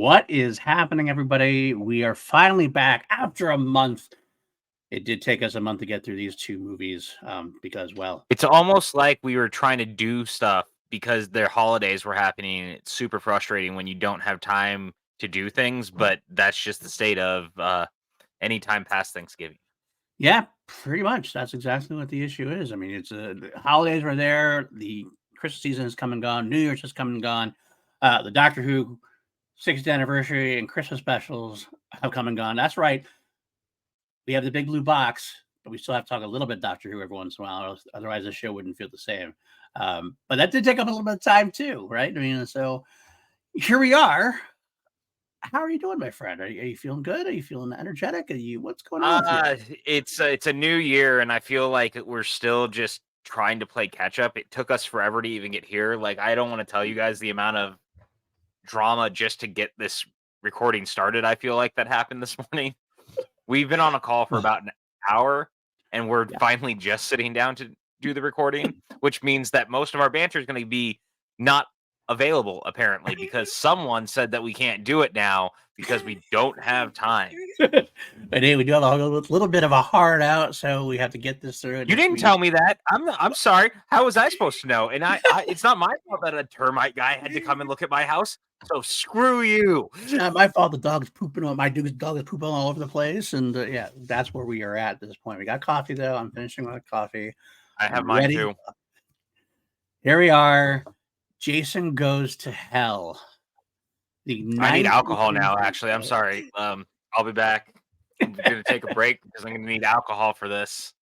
What is happening, everybody? We are finally back after a month. It did take us a month to get through these two movies because, well, It's almost like we were trying to do stuff because their holidays were happening. And it's super frustrating when you don't have time to do things, but that's just the state of any time past Thanksgiving. yeah, pretty much. That's exactly what the issue is. I mean, it's the holidays were there. The Christmas season has come and gone. New Year's has come and gone. The Doctor Who 60th anniversary and Christmas specials have come and gone. That's right. We have the big blue box, but we still have to talk a little bit Doctor Who every once in a while. Otherwise, the show wouldn't feel the same. But that did take up a little bit of time too, right? I mean, so here we are. How are you doing, my friend? Are you feeling good? Are you feeling energetic? What's going on with you? It's a new year, and I feel like we're still just trying to play catch up. It took us forever to even get here. Like, I don't want to tell you guys the amount of drama just to get this recording started. I feel like that happened this morning. We've been on a call for about an hour, and we're finally just sitting down to do the recording, which means that most of our banter is going to be not available, apparently, because someone said that we can't do it now because we don't have time. But hey, we do have a little bit of a hard out, so we have to get this through. You didn't tell me that. I'm sorry. How was I supposed to know? And I it's not my fault that a termite guy had to come and look at my house. So screw you. It's not my fault. The dog's pooping on my dog is pooping all over the place, and yeah, that's where we are at this point. We got coffee though. I'm finishing my coffee. I have mine too. Here we are. Jason Goes to Hell. I need alcohol now. Actually, I'm sorry. I'll be back. I'm gonna take a break because I'm gonna need alcohol for this.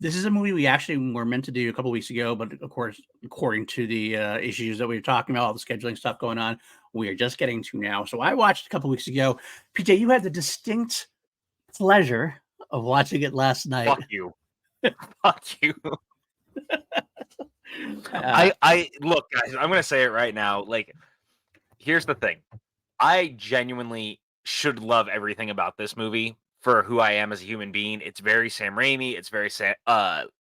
This is a movie we actually were meant to do a couple weeks ago, but of course, according to the issues that we were talking about, all the scheduling stuff going on, we are just getting to now. So I watched a couple weeks ago. PJ, you had the distinct pleasure of watching it last night. Fuck you. Fuck you. I look, guys, I'm gonna say it right now. Like, here's the thing. I genuinely should love everything about this movie for who I am as a human being. It's very Sam Raimi. It's very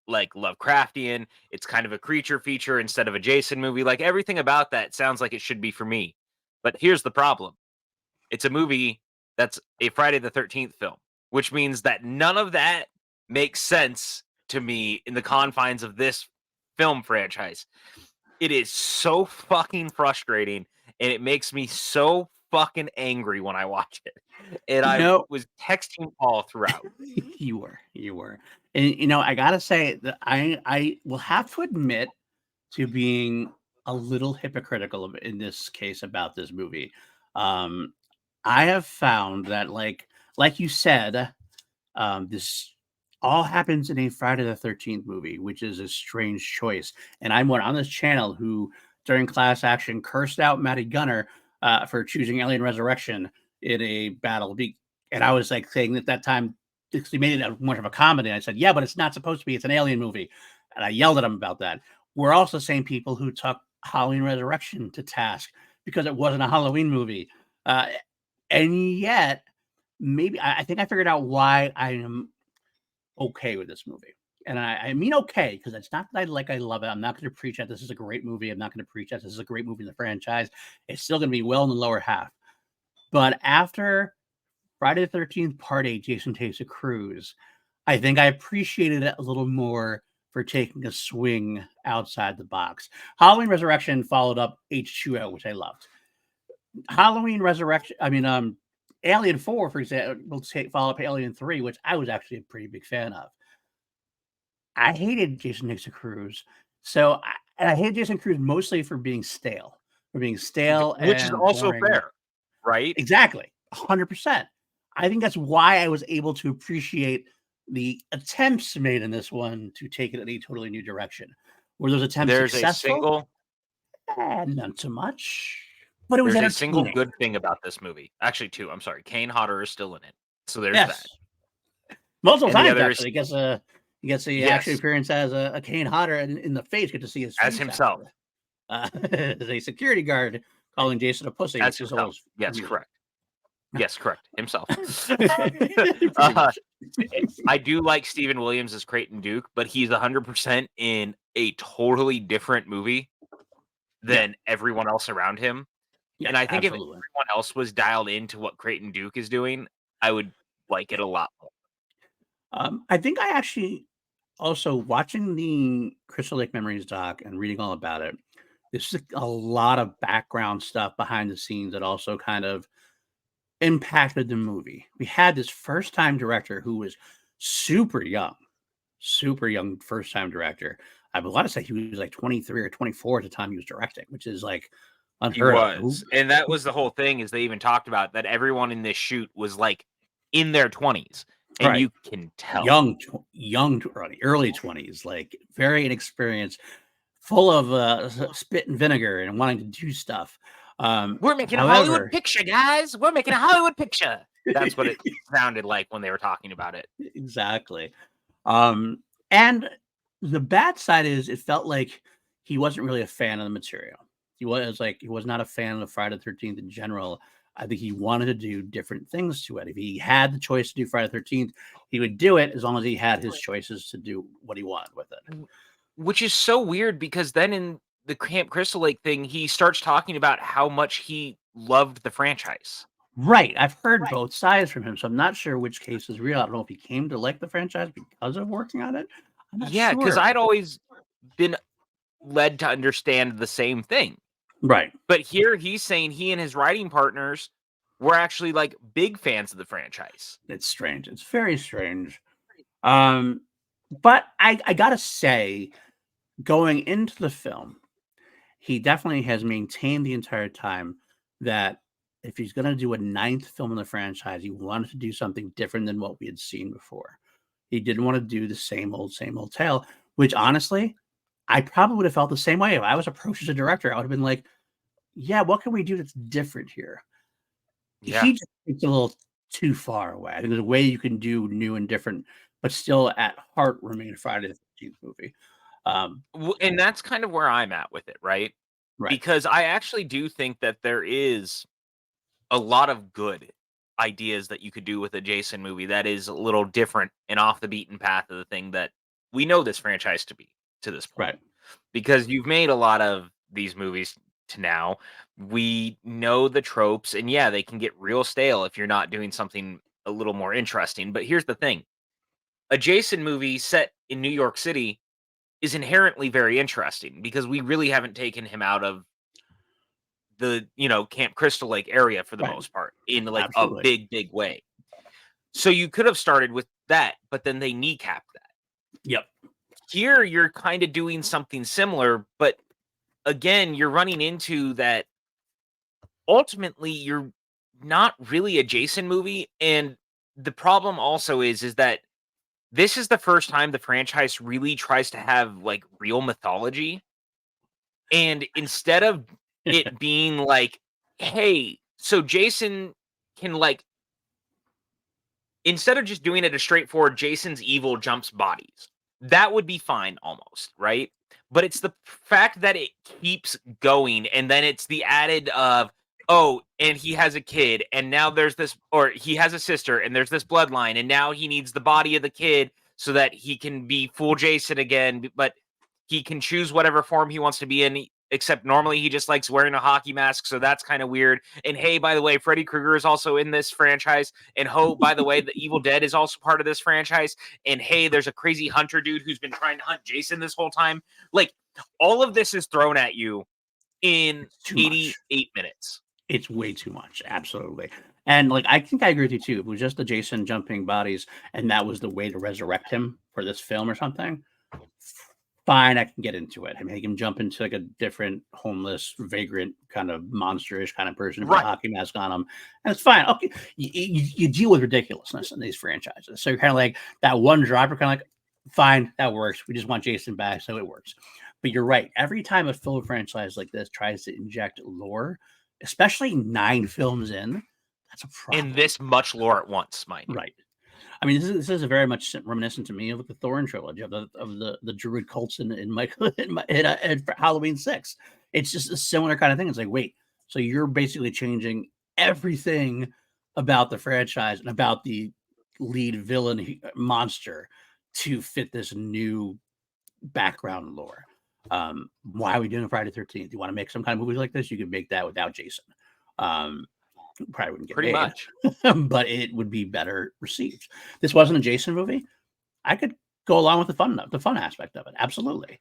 like Lovecraftian. It's kind of a creature feature instead of a Jason movie. Like, everything about that sounds like it should be for me. But here's the problem. It's a movie that's a Friday the 13th film, which means that none of that makes sense to me in the confines of this film franchise. It is so fucking frustrating, and it makes me so fucking angry when I watch it. And I was texting Paul throughout. You were. And I gotta say that I will have to admit to being a little hypocritical in this case about this movie. I have found that like you said, this all happens in a Friday the 13th movie, which is a strange choice. And I'm one on this channel who, during class action, cursed out Matty Gunner for choosing Alien Resurrection in a battle. And I was like saying at that time, he made it much of a comedy. And I said, yeah, but it's not supposed to be. It's an alien movie. And I yelled at him about that. We're also the same people who took Halloween Resurrection to task because it wasn't a Halloween movie. And yet, maybe I think I figured out why I am okay with this movie. And I mean okay, because it's not that I love it. I'm not going to preach that this is a great movie. I'm not going to preach that this is a great movie in the franchise. It's still going to be well in the lower half. But after Friday the 13th Part 8, Jason Takes a Cruise, I think I appreciated it a little more for taking a swing outside the box. Halloween Resurrection followed up H2O, which I loved. Halloween Resurrection, Alien 4, for example, will follow up Alien 3, which I was actually a pretty big fan of. I hated Jason Takes a Cruise. I hated Jason Cruise mostly for being stale. Which is also boring. Fair, right? Exactly. 100%. I think that's why I was able to appreciate the attempts made in this one to take it in a totally new direction. Were those attempts successful? Not so much. But it was a single good thing about this movie. Actually, two. I'm sorry. Kane Hodder is still in it. So there's that. Multiple times, actually. He gets the actual appearance as a Kane Hodder in the face. Get to see his face as himself. As a security guard calling Jason a pussy. As himself. Yes, correct. Yes, correct. Himself. I do like Stephen Williams as Creighton Duke, but he's 100% in a totally different movie than everyone else around him. And Yes, I think if absolutely. everyone else was dialed into what Creighton Duke is doing, I would like it a lot more. I think I actually also watching the Crystal Lake Memories doc and reading all about it, there's a lot of background stuff behind the scenes that also kind of impacted the movie. We had this first time director who was super young first time director. I want to say he was like 23 or 24 at the time he was directing, which is like He unheard of. was, and that was the whole thing is they even talked about that everyone in this shoot was, like, in their 20s, and Right. you can tell. Young to early 20s, like very inexperienced, full of spit and vinegar and wanting to do stuff. "We're making a Hollywood However, picture, guys. We're making a Hollywood picture." That's what it sounded like when they were talking about it. exactly. And the bad side is it felt like he wasn't really a fan of the material. He was not a fan of Friday the 13th in general. I think he wanted to do different things to it. If he had the choice to do Friday the 13th, he would do it as long as he had his choices to do what he wanted with it. W Which is so weird because then in the Camp Crystal Lake thing, he starts talking about how much he loved the franchise. Right. I've heard both sides from him, so I'm not sure which case is real. I don't know if he came to like the franchise because of working on it. I'm not Yeah, because 'cause sure. I'd always been led to understand the same thing. Right. But here he's saying he and his writing partners were actually, like, big fans of the franchise. It's strange. It's very strange. Um, but I gotta say, going into the film, he definitely has maintained the entire time that if he's gonna do a ninth film in the franchise, he wanted to do something different than what we had seen before. He didn't wanna do the same old tale, which honestly, I probably would have felt the same way. If I was approached as a director, I would have been like, "Yeah, what can we do that's different here?" Yeah. He just takes a little too far away. I think there's a way you can do new and different, but still at heart remain a Friday the 13th movie. Um, And that's kind of where I'm at with it, right? right, Because I actually do think that there is a lot of good ideas that you could do with a Jason movie that is a little different and off the beaten path of the thing that we know this franchise to be to this point. right, Because you've made a lot of these movies to now. We know the tropes, and yeah, they can get real stale if you're not doing something a little more interesting. But here's the thing: a Jason movie set in New York City is inherently very interesting because we really haven't taken him out of the Camp Crystal Lake area for the right. most part in like a Absolutely. big way. So you could have started with that, but then they kneecapped that. Yep. Here you're kind of doing something similar, but again, you're running into that ultimately you're not really a Jason movie. And the problem also is that this is the first time the franchise really tries to have like real mythology. And instead of it being like, hey, so Jason can like instead of just doing it a straightforward Jason's evil jumps bodies, that would be fine almost, right? But it's the fact that it keeps going and then it's the added of, oh, and he has a kid and now there's this, or he has a sister and there's this bloodline and now he needs the body of the kid so that he can be full Jason again, but he can choose whatever form he wants to be in. Except normally he just likes wearing a hockey mask, so that's kind of weird. And hey, by the way, Freddy Krueger is also in this franchise. And ho, by the way, the Evil Dead is also part of this franchise. And hey, there's a crazy hunter dude who's been trying to hunt Jason this whole time. Like, all of this is thrown at you in It's too much. 88 minutes. It's way too much. Absolutely. And like I think I agree with you too. If it was just the Jason jumping bodies and that was the way to resurrect him for this film or something, fine, I can get into it. I make him jump into like a different homeless, vagrant kind of monsterish kind of person, put a Right. hockey mask on him, and it's fine. Okay, you deal with ridiculousness in these franchises, so you're kind of like that one drop. You're kind of like, fine, that works. We just want Jason back, so it works. But you're right. Every time a film franchise like this tries to inject lore, especially 9 films in, that's a And problem. this much lore at once, mind you. Right. I mean, this is a very much reminiscent to me of the Thorn trilogy of the Druid cults in Michael in Halloween 6. It's just a similar kind of thing. It's like, wait, so you're basically changing everything about the franchise and about the lead villain monster to fit this new background lore. Why are we doing Friday the 13th? You want to make some kind of movie like this? You can make that without Jason. Probably wouldn't get Pretty made, much. but it would be better received. This wasn't a Jason movie. I could go along with the fun aspect of it, absolutely.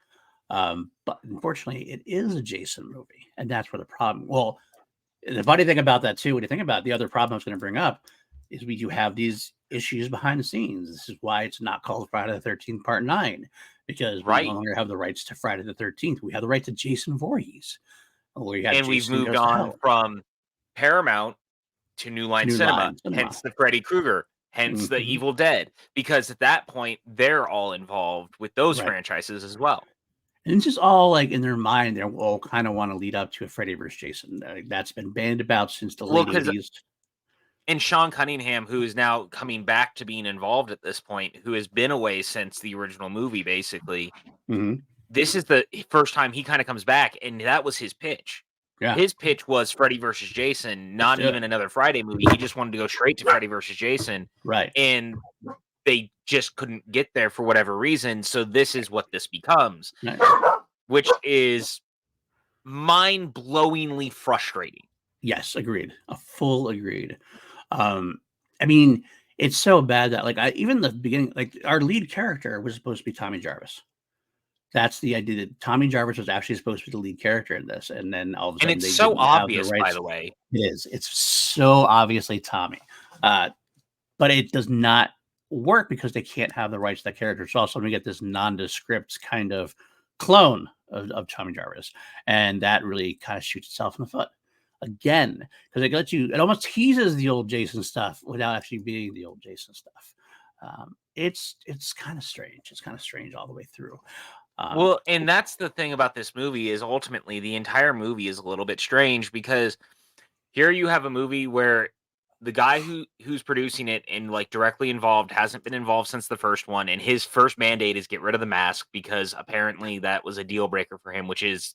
But unfortunately, it is a Jason movie, and that's where the problem. Well, the funny thing about that too, when you think about it, the other problem I was going to bring up is we do have these issues behind the scenes. This is why it's not called Friday the 13th Part 9, because we no Right. longer have the rights to Friday the 13th. We have the right to Jason Voorhees, where you had And we've Jason moved Goes to on Hell from Paramount to New to Line New Cinema, Line Cinema. hence the Freddy Krueger, hence the Mhm. Evil Dead, because at that point they're all involved with those Right. franchises as well. And it's just all like in their mind, they all kind of want to lead up to a Freddy versus Jason. That's been bandied about since the Well, late because 80s. and Sean Cunningham, who is now coming back to being involved at this point, who has been away since the original movie, basically. Mhm. This is the first time he kind of comes back, and that was his pitch. Yeah, His pitch was Freddy versus Jason, let's not do it. even another Friday movie. He just wanted to go straight to Freddy versus Jason, Right. and they just couldn't get there for whatever reason. So this is what this becomes, Nice. which is mind-blowingly frustrating. Yes, agreed. A full agreed. Um, I mean, it's so bad that like even the beginning, like our lead character was supposed to be Tommy Jarvis. That's the idea that Tommy Jarvis was actually supposed to be the lead character in this, and then all of a And sudden it's they so didn't have the obvious, by rights. the way. It is. It's so obviously Tommy, but it does not work because they can't have the rights to that character. So also we get this nondescript kind of clone of Tommy Jarvis, and that really kind of shoots itself in the foot again because it lets you. It almost teases the old Jason stuff without actually being the old Jason stuff. It's kind of strange. It's kind of strange all the way through. Um, Well, and that's the thing about this movie is ultimately the entire movie is a little bit strange because here you have a movie where the guy who's producing it and like directly involved hasn't been involved since the first one, and his first mandate is get rid of the mask because apparently that was a deal breaker for him, which is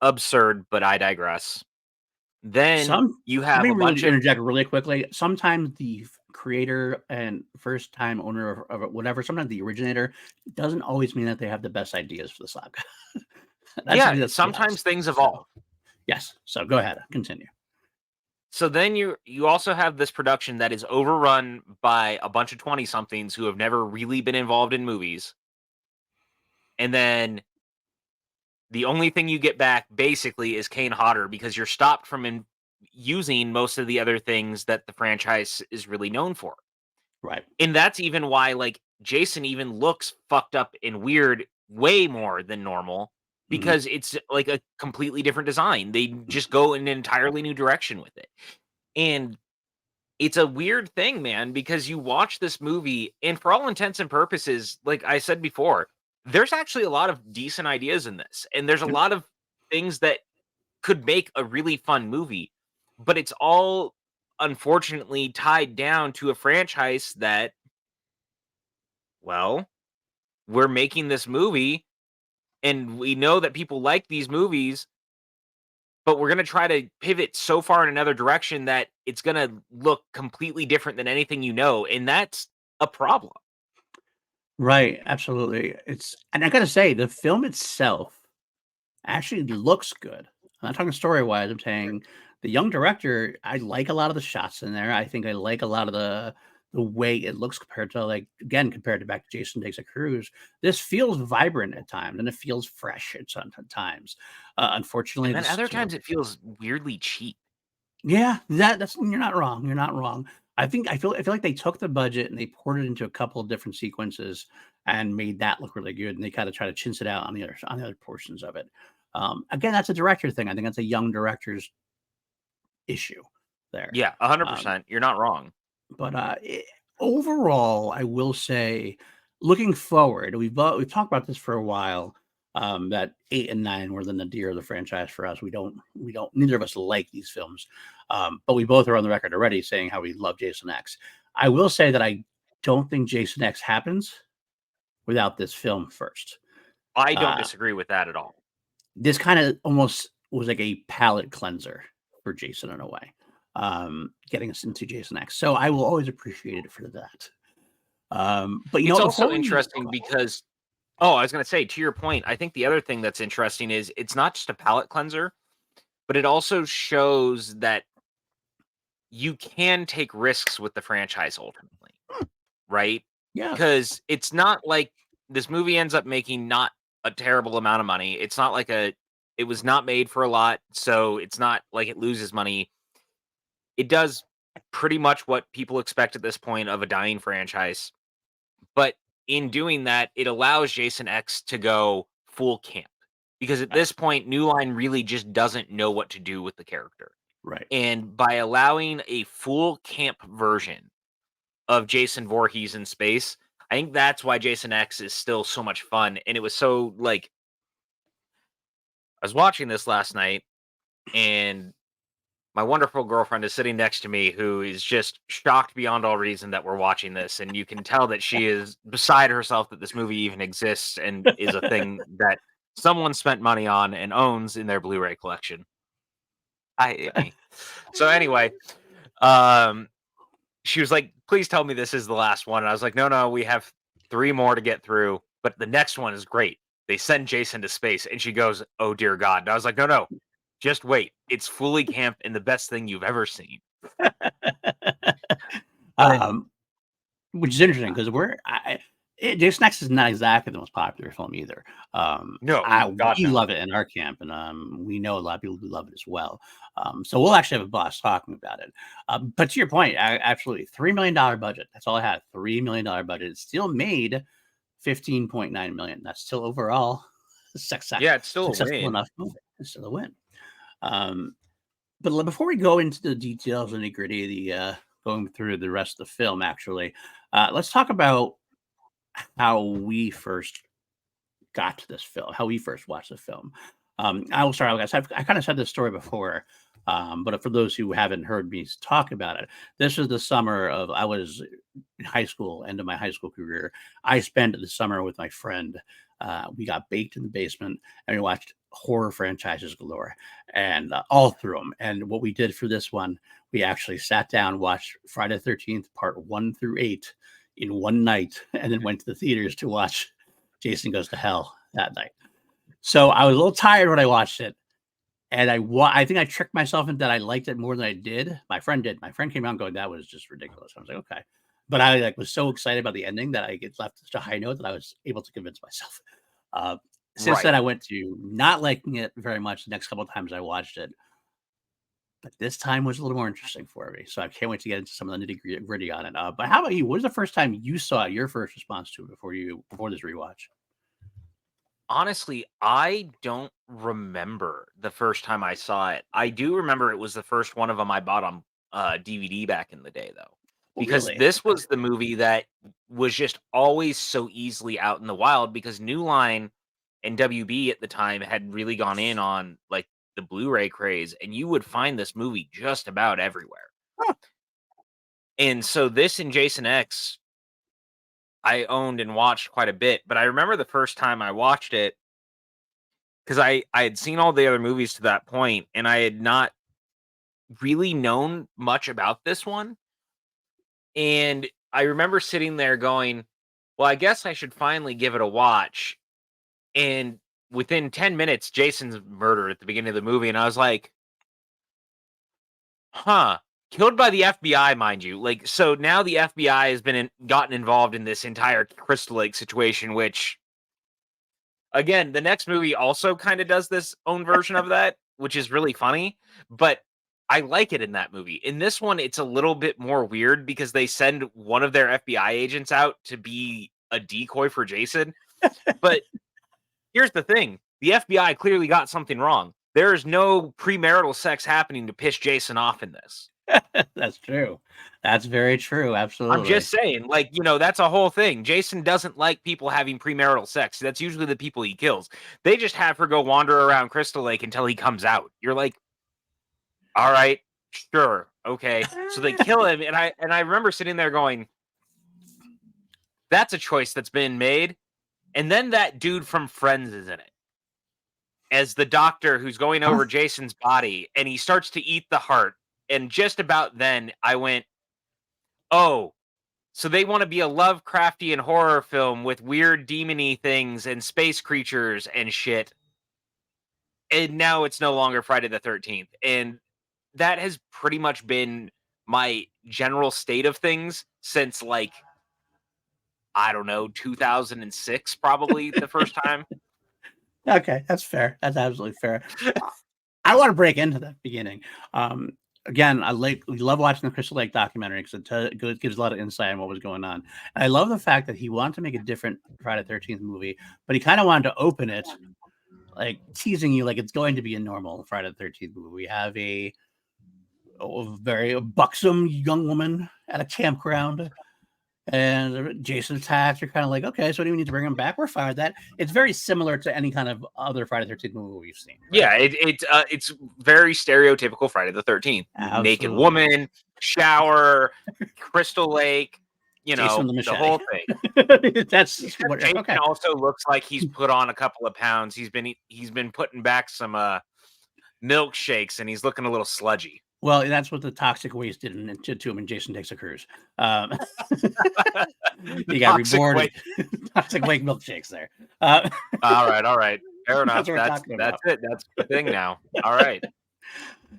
absurd, but I digress. Then you Let have me a really bunch of interject really quickly. Sometimes the creator and first time owner of whatever, sometimes the originator doesn't always mean that they have the best ideas for the saga. That's yeah, just be sometimes honest. things So evolve. yes. So go ahead, continue. So then you also have this production that is overrun by a bunch of 20 somethings who have never really been involved in movies. And then the only thing you get back basically is Kane Hodder because you're stopped from using most of the other things that the franchise is really known for. Right. And that's even why like Jason even looks fucked up and weird way more than normal Mhm. because it's like a completely different design. They just go in an entirely new direction with it. And it's a weird thing, man, because you watch this movie and for all intents and purposes, like I said before, there's actually a lot of decent ideas in this. And there's a Yep. lot of things that could make a really fun movie, but it's all unfortunately tied down to a franchise that, well, we're making this movie and we know that people like these movies, but we're going to try to pivot so far in another direction that it's going to look completely different than anything you know. And that's a problem. Right. Absolutely. And I gotta say, the film itself actually looks good. I'm not talking story wise. I'm saying the young director. I like a lot of the shots in there. I think I like a lot of the way it looks compared to compared to back to Jason Takes a Cruise. This feels vibrant at times and it feels fresh at some times. Unfortunately, And then this other times it feels weirdly cheap. yeah, that's you're not wrong. You're not wrong. I feel like they took the budget and they poured it into a couple of different sequences and made that look really good. And they kind of try to chintz it out on the other portions of it. Again, that's a director thing. I think that's a young director's issue there. Yeah, Um, 100%. You're not wrong. but overall, I will say, looking forward, we've talked about this for a while. That 8 and 9 were the nadir of the franchise for us. We don't neither of us like these films, but we both are on the record already saying how we love Jason X. I will say that I don't think Jason X happens without this film first. I don't Uh, disagree with that at all. this kind of almost was like a palate cleanser for Jason in a way, getting us into Jason X. So I will always appreciate it for that. But It's before also we interesting because oh, I was going to say to your point, I think the other thing that's interesting is it's not just a palate cleanser. but it also shows that you can take risks with the franchise ultimately, right? Yeah, Because it's not like this movie ends up making not a terrible amount of money. It's not like it was not made for a lot, so it's not like it loses money. It does pretty much what people expect at this point of a dying franchise. But in doing that, it allows Jason X to go full camp. Because at this point, New Line really just doesn't know what to do with the character. right. And by allowing a full camp version of Jason Voorhees in space, I think that's why Jason X is still so much fun. And it was so like I was watching this last night, and my wonderful girlfriend is sitting next to me who is just shocked beyond all reason that we're watching this, and you can tell that she is beside herself that this movie even exists and is a thing that someone spent money on and owns in their Blu-ray collection. I hate me. So anyway, um, she was like, "Please tell me this is the last one." And I was like, "No, no, we have 3 more to get through, but the next one is great. They send Jason to space." And she goes, "Oh dear God." And I was like, "No, no. Just wait. It's fully camp and the best thing you've ever seen." But um, which is interesting because Jason X is not exactly the most popular film either. no, God We no. love it in our camp, and we know a lot of people who love it as well. So we'll actually have a blast talking about it. But to your point, absolutely, $3 million budget. That's all I had. $3 million budget. It still made 15.9 million. That's still overall Yeah, it's still a successful win. enough movie. It's still a win. Um, but before we go into the details and the gritty, going through the rest of the film, actually, let's talk about how we first got to this film, how we first watched the film. I will start. Like I kind of said this story before, but for those who haven't heard me talk about it, this was the summer of I was in high school, end of my high school career. I spent the summer with my friend. We got baked in the basement and we watched horror franchises galore and all through them. And what we did for this one, we actually sat down, watched Friday the 13th, part 1 through 8 in one night, and then went to the theaters to watch Jason Goes to Hell that night. So I was a little tired when I watched it, and I think I tricked myself into that I liked it more than I did. My friend did. My friend came out going, "That was just ridiculous." I was like, "Okay," but I was so excited about the ending that I get left such a high note that I was able to convince myself. Uh, since then, Right. I went to not liking it very much. The next couple of times I watched it, but this time was a little more interesting for me. So I can't wait to get into some of the nitty gritty on it. But how about you? What was the first time you saw it, your first response to it before this rewatch? Honestly, I don't remember the first time I saw it. I do remember it was the first one of them I bought on DVD back in the day, though, Oh, because really? this was the movie that was just always so easily out in the wild because New Line and WB at the time had really gone in on like the Blu-ray craze, and you would find this movie just about everywhere. Huh. And so this and Jason X I owned and watched quite a bit, but I remember the first time I watched it because I had seen all the other movies to that point, and I had not really known much about this one. And I remember sitting there going, "Well, I guess I should finally give it a watch." And within 10 minutes, Jason's murdered at the beginning of the movie, and I was like, "Huh." Killed by the FBI, mind you. Like, so now the FBI has gotten involved in this entire Crystal Lake situation, which again, the next movie also kind of does this own version of that, which is really funny, but I like it in that movie. In this one, it's a little bit more weird because they send one of their FBI agents out to be a decoy for Jason. But here's the thing, the FBI clearly got something wrong. There is no premarital sex happening to piss Jason off in this. That's true. That's very true. I'm Absolutely. just saying, like, that's a whole thing. Jason doesn't like people having premarital sex. That's usually the people he kills. They just have her go wander around Crystal Lake until he comes out. You're like, all right, sure, okay. So they kill him, and I remember sitting there going, that's a choice that's been made. And then that dude from Friends is in it as the doctor who's going Huh? over Jason's body, and he starts to eat the heart. And just about then, I went, oh, so they want to be a Lovecraftian horror film with weird demony things and space creatures and shit. and now it's no longer Friday the 13th. And that has pretty much been my general state of things since, like, I don't know, 2006, probably the first time. Okay, that's fair. That's absolutely fair. I want to break into that beginning. Again, we love watching the Crystal Lake documentary because it gives a lot of insight on what was going on. And I love the fact that he wanted to make a different Friday the 13th movie, but he kind of wanted to open it like teasing you like it's going to be a normal Friday the 13th movie. We have a very buxom young woman at a campground, and Jason attacks. You're kind of like, okay, so do we need to bring him back? We're fine with that. It's very similar to any kind of other Friday the 13th movie we've seen. Right? Yeah, it's very stereotypical Friday the 13th. Absolutely. Naked woman, shower, Crystal Lake, Jason the whole thing. That's what, Jason okay. also looks like he's put on a couple of pounds. He's been putting back some milkshakes, and he's looking a little sludgy. Well, that's what the toxic waste did to him in Jason Takes a Cruise. He got rewarded. Toxic waste milkshakes there. All right. Fair enough. That's it. That's the thing now. All right.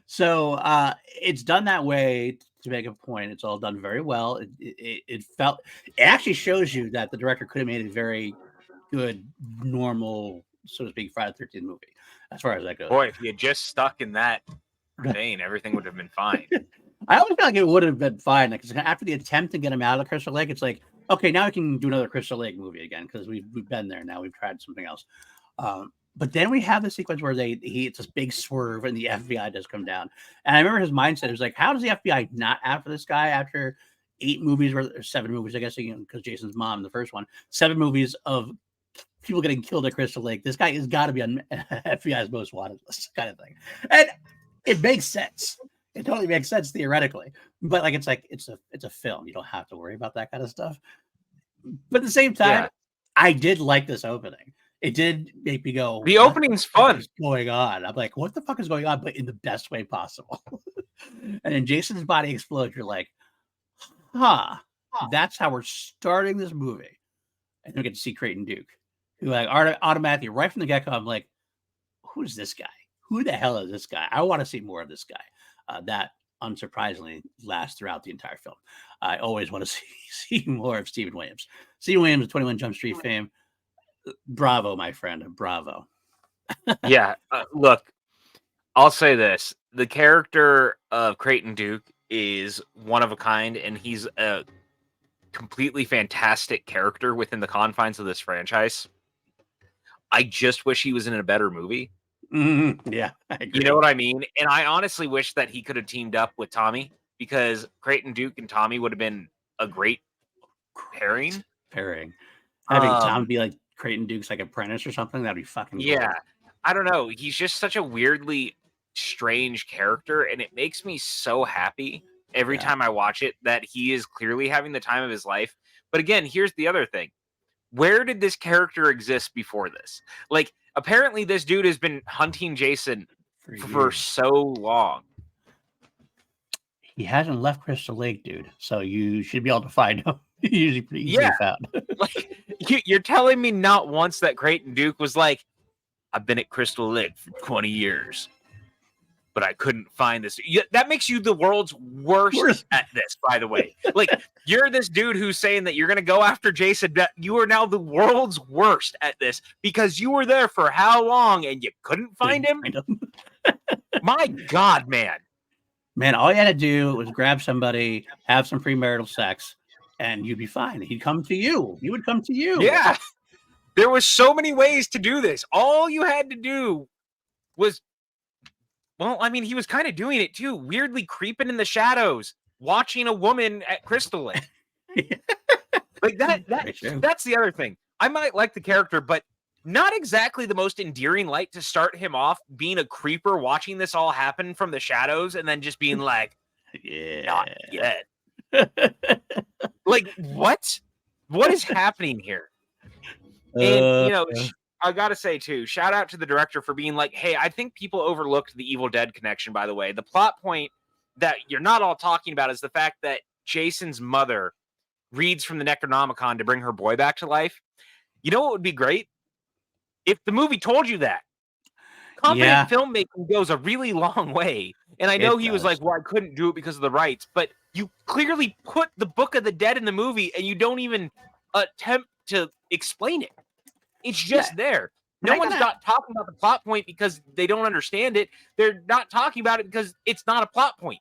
So it's done that way to make a point. It's all done very well. It actually shows you that the director could have made a very good, normal, so to speak, Friday the 13th movie, as far as that goes. Boy, if he had just stuck in that vein, everything would have been fine. I always feel like it would have been fine because after the attempt to get him out of Crystal Lake, it's like, okay, now we can do another Crystal Lake movie again because we've been there now. We've tried something else. But then we have the sequence where it's this big swerve and the FBI does come down. And I remember his mindset was like, how does the FBI not after this guy after 7 movies, I guess, because Jason's mom, the first one, 7 movies of people getting killed at Crystal Lake. This guy has got to be on FBI's most wanted list kind of thing. And it makes sense. It totally makes sense theoretically. But like it's a film. You don't have to worry about that kind of stuff. But at the same time, I did like this opening. It did make me go, the opening's fun. What's going on? I'm like, what the fuck is going on? But in the best way possible. And then Jason's body explodes. You're like, that's how we're starting this movie. And then we get to see Creighton Duke, who like automatically right from the get-go, I'm like, who's this guy? Who the hell is this guy? I want to see more of this guy. That unsurprisingly lasts throughout the entire film. I always want to see more of Stephen Williams. Stephen Williams, 21 Jump Street fame. Bravo, my friend. Bravo. Yeah. Look, I'll say this. The character of Creighton Duke is one of a kind, and he's a completely fantastic character within the confines of this franchise. I just wish he was in a better movie. Mm-hmm. Yeah, I agree. You know what I mean? And I honestly wish that he could have teamed up with Tommy, because Creighton Duke and Tommy would have been a great pairing. Having Tom be like Creighton Duke's like apprentice or something, that'd be fucking cool. Yeah. I don't know. He's just such a weirdly strange character, and it makes me so happy every time I watch it that he is clearly having the time of his life. But again, here's the other thing. Where did this character exist before this? Like, apparently this dude has been hunting Jason for so long. He hasn't left Crystal Lake, dude. So you should be able to find him. Usually pretty easily found. Like, you're telling me not once that Creighton Duke was like, I've been at Crystal Lake for 20 years, but I couldn't find this. That makes you the world's worst at this, by the way. Like, you're this dude who's saying that you're going to go after Jason. You are now the world's worst at this because you were there for how long and you couldn't find him? My God, man. Man, all you had to do was grab somebody, have some premarital sex, and you'd be fine. He'd come to you. He would come to you. Yeah. There was so many ways to do this. All you had to do was, well, I mean, he was kind of doing it too. Weirdly creeping in the shadows, watching a woman at Crystal Lake. Like that's the other thing. I might like the character, but not exactly the most endearing light to start him off being a creeper, watching this all happen from the shadows and then just being like, not yet. Like, what? What is happening here? And, I got to say, too, shout out to the director for being like, hey, I think people overlooked the Evil Dead connection, by the way. The plot point that you're not all talking about is the fact that Jason's mother reads from the Necronomicon to bring her boy back to life. You know what would be great? If the movie told you that. Competent Yeah, filmmaking goes a really long way. And I know it he was does. like, well, I couldn't do it because of the rights, but you clearly put the Book of the Dead in the movie and you don't even attempt to explain it. It's Yeah, just there. and No I one's gotta not talking about the plot point because they don't understand it. They're not talking about it because it's not a plot point.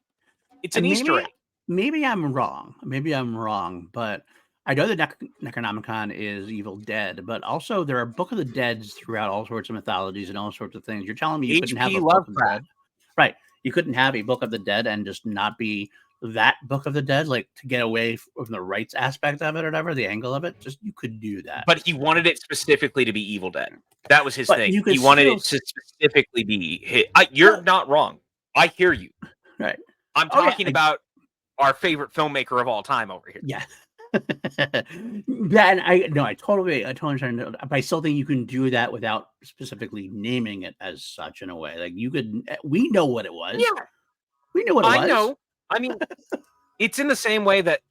It's an and Easter maybe egg. maybe I'm wrong. Maybe I'm wrong, but I know the Necronomicon is Evil Dead, but also there are Book of the Deads throughout all sorts of mythologies and all sorts of things. You're telling me you couldn't have H.P. a Book of the Lovecraft. Dead, right? You couldn't have a Book of the Dead and just not be that Book of the Dead, like to get away from the rights aspect of it or whatever, the angle of it. Just you could do that, But he wanted it specifically to be Evil Dead. That was his but thing. you He could wanted still it to specifically be hit. You're well, not wrong. I hear you. right. I'm Oh yeah, talking about our favorite filmmaker of all time over here. yeah. Yeah, and I totally understand. But I still think you can do that without specifically naming it as such in a way. Like you could, we know what it was. Yeah, We knew what it I was. know. I mean, it's in the same way that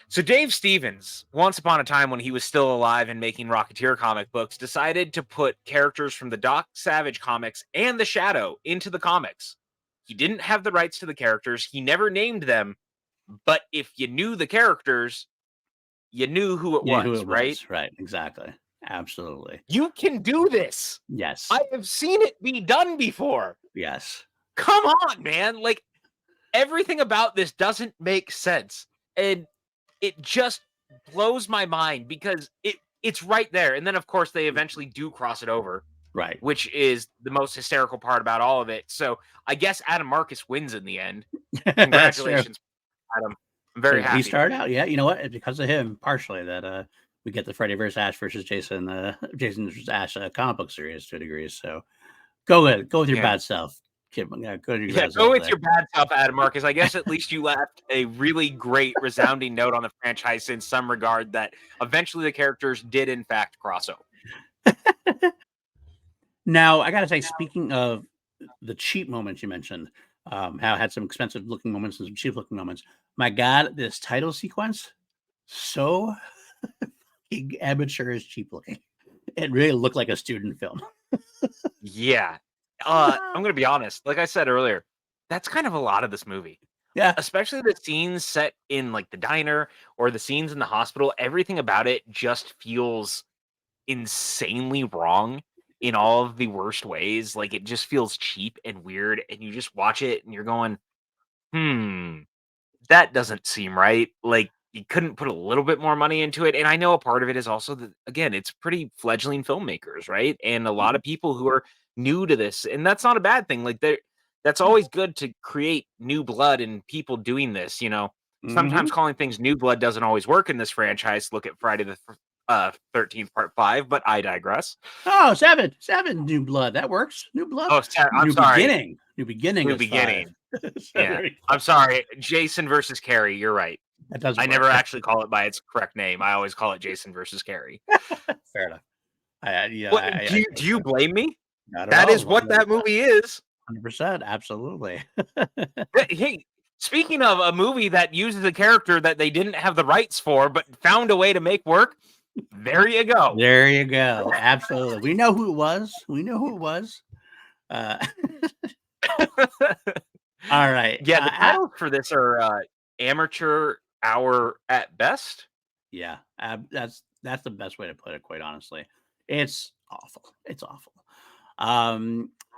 so Dave Stevens, once upon a time when he was still alive and making Rocketeer comic books, decided to put characters from the Doc Savage comics and the Shadow into the comics. He didn't have the rights to the characters. He never named them, but if you knew the characters, you knew who it You knew who was, it right? was. Right. Exactly. Absolutely. You can do this. Yes. I have seen it be done before. Yes. Come on, man. Like everything about this doesn't make sense. And it just blows my mind because it's right there. And then of course they eventually do cross it over, Right. which is the most hysterical part about all of it. So I guess Adam Marcus wins in the end. That's true. Congratulations, Adam. I'm very He happy for started you. out. Yeah. You know what? It's because of him, partially, that we get the Freddy versus Ash versus Jason, Jason versus Ash comic book series to a degree. So go with your Yeah. bad self, kid. Yeah, go to your Yeah, bad go self with there. your bad self, Adam Marcus. I guess at least you left a really great resounding note on the franchise in some regard that eventually the characters did in fact cross over. Now, I gotta say, speaking of the cheap moments you mentioned, how it had some expensive looking moments and some cheap looking moments. My God, this title sequence, so amateur is cheap looking. It really looked like a student film. Yeah. I'm gonna be honest. Like I said earlier, that's kind of a lot of this movie. Yeah. Especially the scenes set in like the diner or the scenes in the hospital. Everything about it just feels insanely wrong in all of the worst ways. Like it just feels cheap and weird, and you just watch it and you're going, hmm, that doesn't seem right. Like you couldn't put a little bit more money into it. And I know a part of it is also that again, it's pretty fledgling filmmakers, right? And a lot Mhm. of people who are new to this, and that's not a bad thing. Like that's always good to create new blood and people doing this, you know. Sometimes Mhm. calling things new blood doesn't always work in this franchise. Look at Friday the 13th part 5, but I digress. Oh, seven, new blood. That works. New blood. Oh, I'm sorry. New beginning New is 5. beginning. So Yeah. there you I'm go. sorry. Jason versus Carrie. You're right. That does I work. never actually call it by its correct name. I always call it Jason versus Carrie. Fair enough. What I do you blame me? not at That all. is what that 100%. movie is. 100%. Absolutely. Hey, speaking of a movie that uses a character that they didn't have the rights for, but found a way to make work, there you go. There you go. Absolutely. We know who it was. We know who it was. Uh, all right. Yeah, the titles for this are amateur hour at best. Yeah, that's the best way to put it. Quite honestly, it's awful. It's awful.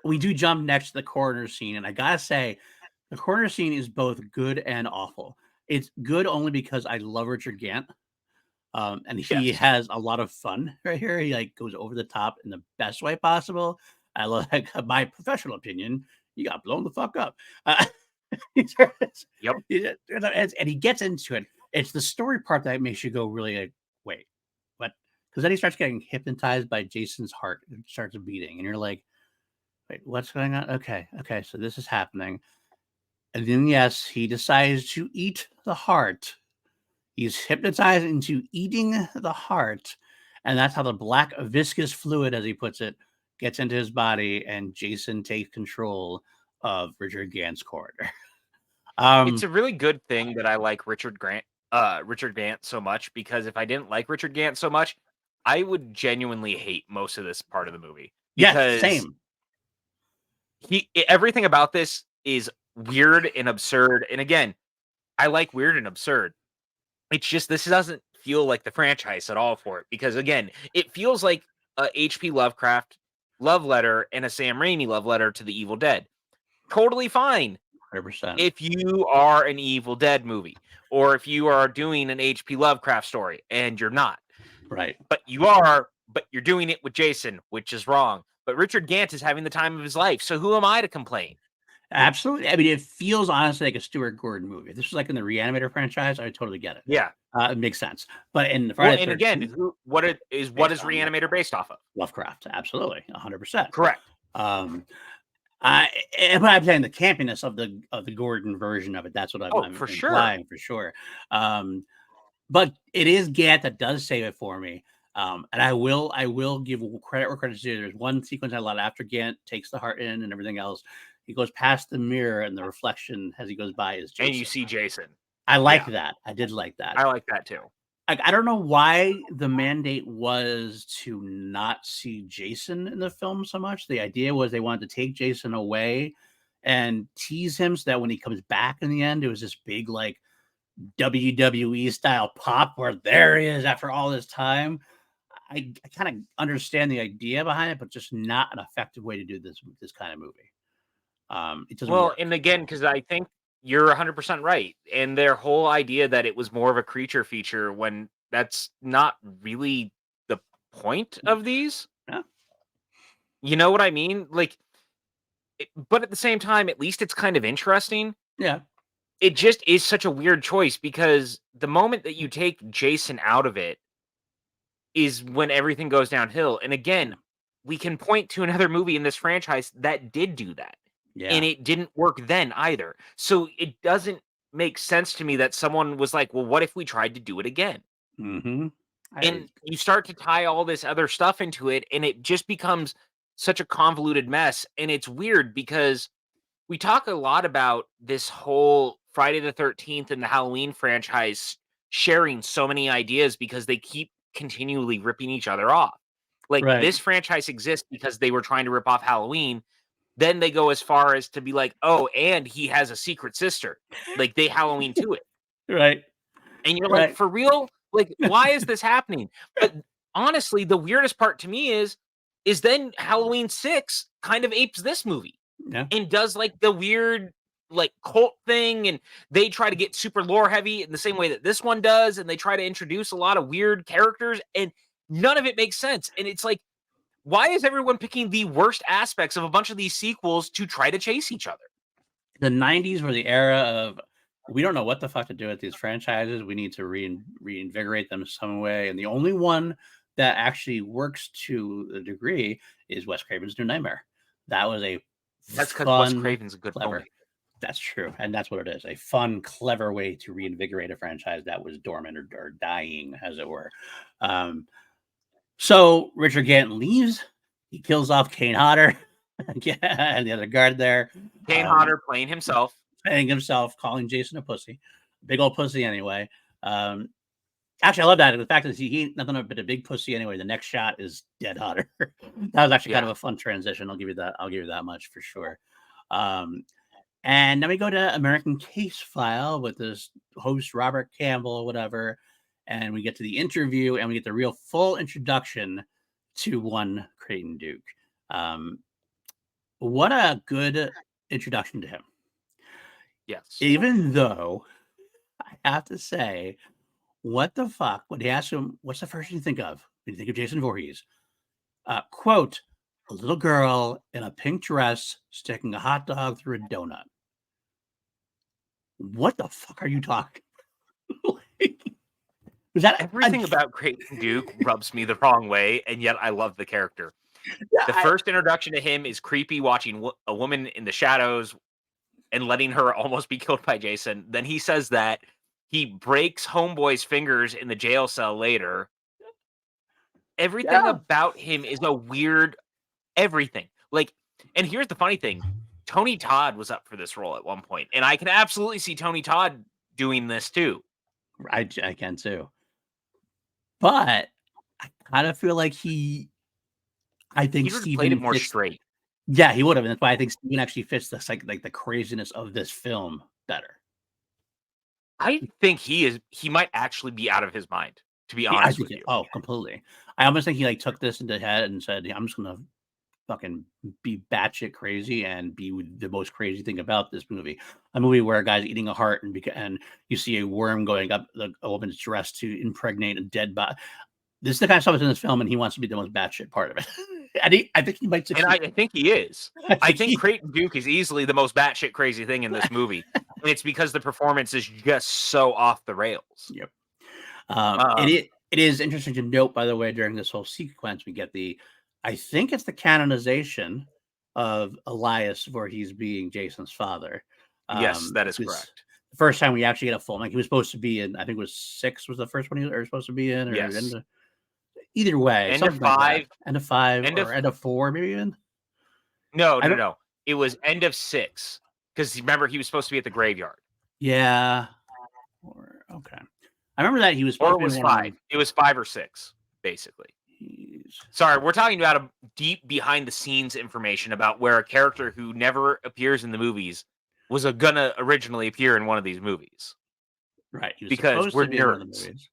We do jump next to the corner scene, and I gotta say, the corner scene is both good and awful. It's good only because I love Richard Gant. And he Yes. has a lot of fun right here. He like goes over the top in the best way possible. I love like my professional opinion. You got blown the fuck up. He's- Yep. and he gets into it. It's the story part that makes you go really like, wait, what? Because then he starts getting hypnotized by Jason's heart. It starts beating, and you're like, wait, what's going on? Okay, so this is happening. And then yes, he decides to eat the heart. He's hypnotized into eating the heart, and that's how the black viscous fluid, as he puts it, gets into his body, and Jason takes control of Richard Gant's corridor. It's Um, a really good thing that I like Richard Gant so much because if I didn't like Richard Gant so much, I would genuinely hate most of this part of the movie yeah, because same. Everything about this is weird and absurd. And again, I like weird and absurd. It's just this doesn't feel like the franchise at all for it because again, it feels like a H.P. Lovecraft love letter and a Sam Raimi love letter to the Evil Dead. Totally fine 100%. if you are an Evil Dead movie or if you are doing an H.P. Lovecraft story and you're not. Right. But you're doing it with Jason, which is wrong. But Richard Gant is having the time of his life. So who am I to complain? Absolutely. I mean, it feels honestly like a Stuart Gordon movie. If this was like in the Reanimator franchise, I totally get it. Yeah. It makes sense. But in the Well, Friday and the again, 13th, what is based on Reanimator based off of? Lovecraft, absolutely, 100%. Correct. Um, I but I'm saying the campiness of the Gordon version of it. That's what Oh, I'm for sure. implying for sure. But it is Gant that does save it for me. And I will give credit where credit's due. There's one sequence I love after Gant takes the heart in and everything else. He goes past the mirror and the reflection as he goes by is And you Jason. see Jason. I like Yeah. that. I did like that. I like that too. I don't know why the mandate was to not see Jason in the film so much. The idea was they wanted to take Jason away and tease him so that when he comes back in the end, it was this big like WWE style pop where there he is after all this time. I kind of understand the idea behind it, but just not an effective way to do this kind of movie. It doesn't Well, work. and again, because I think you're 100% right. And their whole idea that it was more of a creature feature when that's not really the point of these. Yeah, You know what I mean? Like, but at the same time, at least it's kind of interesting. yeah, It just is such a weird choice because the moment that you take Jason out of it is when everything goes downhill. And again, we can point to another movie in this franchise that did do that. And yeah. it didn't work then either. So it doesn't make sense to me that someone was like, well, what if we tried to do it again? Mm-hmm. And you start to tie all this other stuff into it, and it just becomes such a convoluted mess. And it's weird because we talk a lot about this whole Friday the 13th and the Halloween franchise sharing so many ideas because they keep continually ripping each other off. Like Right, this franchise exists because they were trying to rip off Halloween. Then they go as far as to be like, oh, and he has a secret sister. Like they Halloween to it. right, And you're like, right. for real? Like, why is this happening? But honestly, the weirdest part to me is then Halloween 6 kind of apes this movie Yeah. and does like the weird like cult thing, and they try to get super lore heavy in the same way that this one does, and they try to introduce a lot of weird characters, and none of it makes sense. And it's like, why is everyone picking the worst aspects of a bunch of these sequels to try to chase each other? The 90s were the era of we don't know what the fuck to do with these franchises. We need to reinvigorate them some way. And the only one that actually works to a degree is Wes Craven's New Nightmare. That was a That's because Wes fun, Craven's a good clever. filmmaker. That's true. And that's what it is. A fun, clever way to reinvigorate a franchise that was dormant or dying, as it were. Um, so Richard Gant leaves. He kills off Kane Hodder and the other guard there. Kane Hodder playing himself. Playing himself, calling Jason a pussy, big old pussy anyway. Actually, I love that. The fact is, he ain't nothing but a big pussy anyway. The next shot is dead Hodder. That was actually kind of Yeah. a fun transition. I'll give you that. I'll give you that much for sure. And then we go to American Case File with this host Robert Campbell, whatever, and we get to the interview and we get the real full introduction to one Creighton Duke. What a good introduction to him. Yes. Even though I have to say, what the fuck? When he asked him, what's the first thing you think of when you think of Jason Voorhees? Quote, a little girl in a pink dress sticking a hot dog through a donut. What the fuck are you talking? Like, was that Everything about Creighton Duke rubs me the wrong way, and yet I love the character. The I, first introduction to him is creepy watching a woman in the shadows and letting her almost be killed by Jason. Then he says that he breaks Homeboy's fingers in the jail cell later. Everything yeah, about him is a weird everything. Like, and here's the funny thing. Tony Todd was up for this role at one point, and I can absolutely see Tony Todd doing this too. I can too. But I kind of feel like I He think would have played it Steven more fits straight. Yeah, he would have, and that's why I think Steven actually fits the like the craziness of this film better. I think he might actually be out of his mind, to be I honest think with it you. oh, completely. I almost think he, like, took this into head and said, "Yeah, I'm just gonna fucking be batshit crazy and be the most crazy thing about this movie." A movie where a guy's eating a heart and you see a worm going up a woman's dress to impregnate a dead body. This is the kind of stuff that's in this film, and he wants to be the most batshit part of it. And I think he might And succeed. I think he is. I I think think he Creighton Duke is easily the most batshit crazy thing in this movie, and it's because the performance is just so off the rails. Yep. Um, It is interesting to note, by the way, during this whole sequence, we get I think it's the canonization of Elias where he's being Jason's father. yes, that is This correct. the first time we actually get a full, like he was supposed to be in, I think it was 6 was the first one he was supposed to be in, or Yes. either way, End of something like that. 5, End of 5 end of or end of 4, maybe even. no, I no, don't. no. It was end of 6 because remember he was supposed to be at the graveyard. Yeah. Or okay. I remember that he was Or supposed it to be in was one of 5. them. It was 5 or 6, basically. He's Sorry, we're talking about a deep behind the scenes information about where a character who never appears in the movies was gonna originally appear in one of these movies right. He was because supposed we're to be in one of the nerds. movies.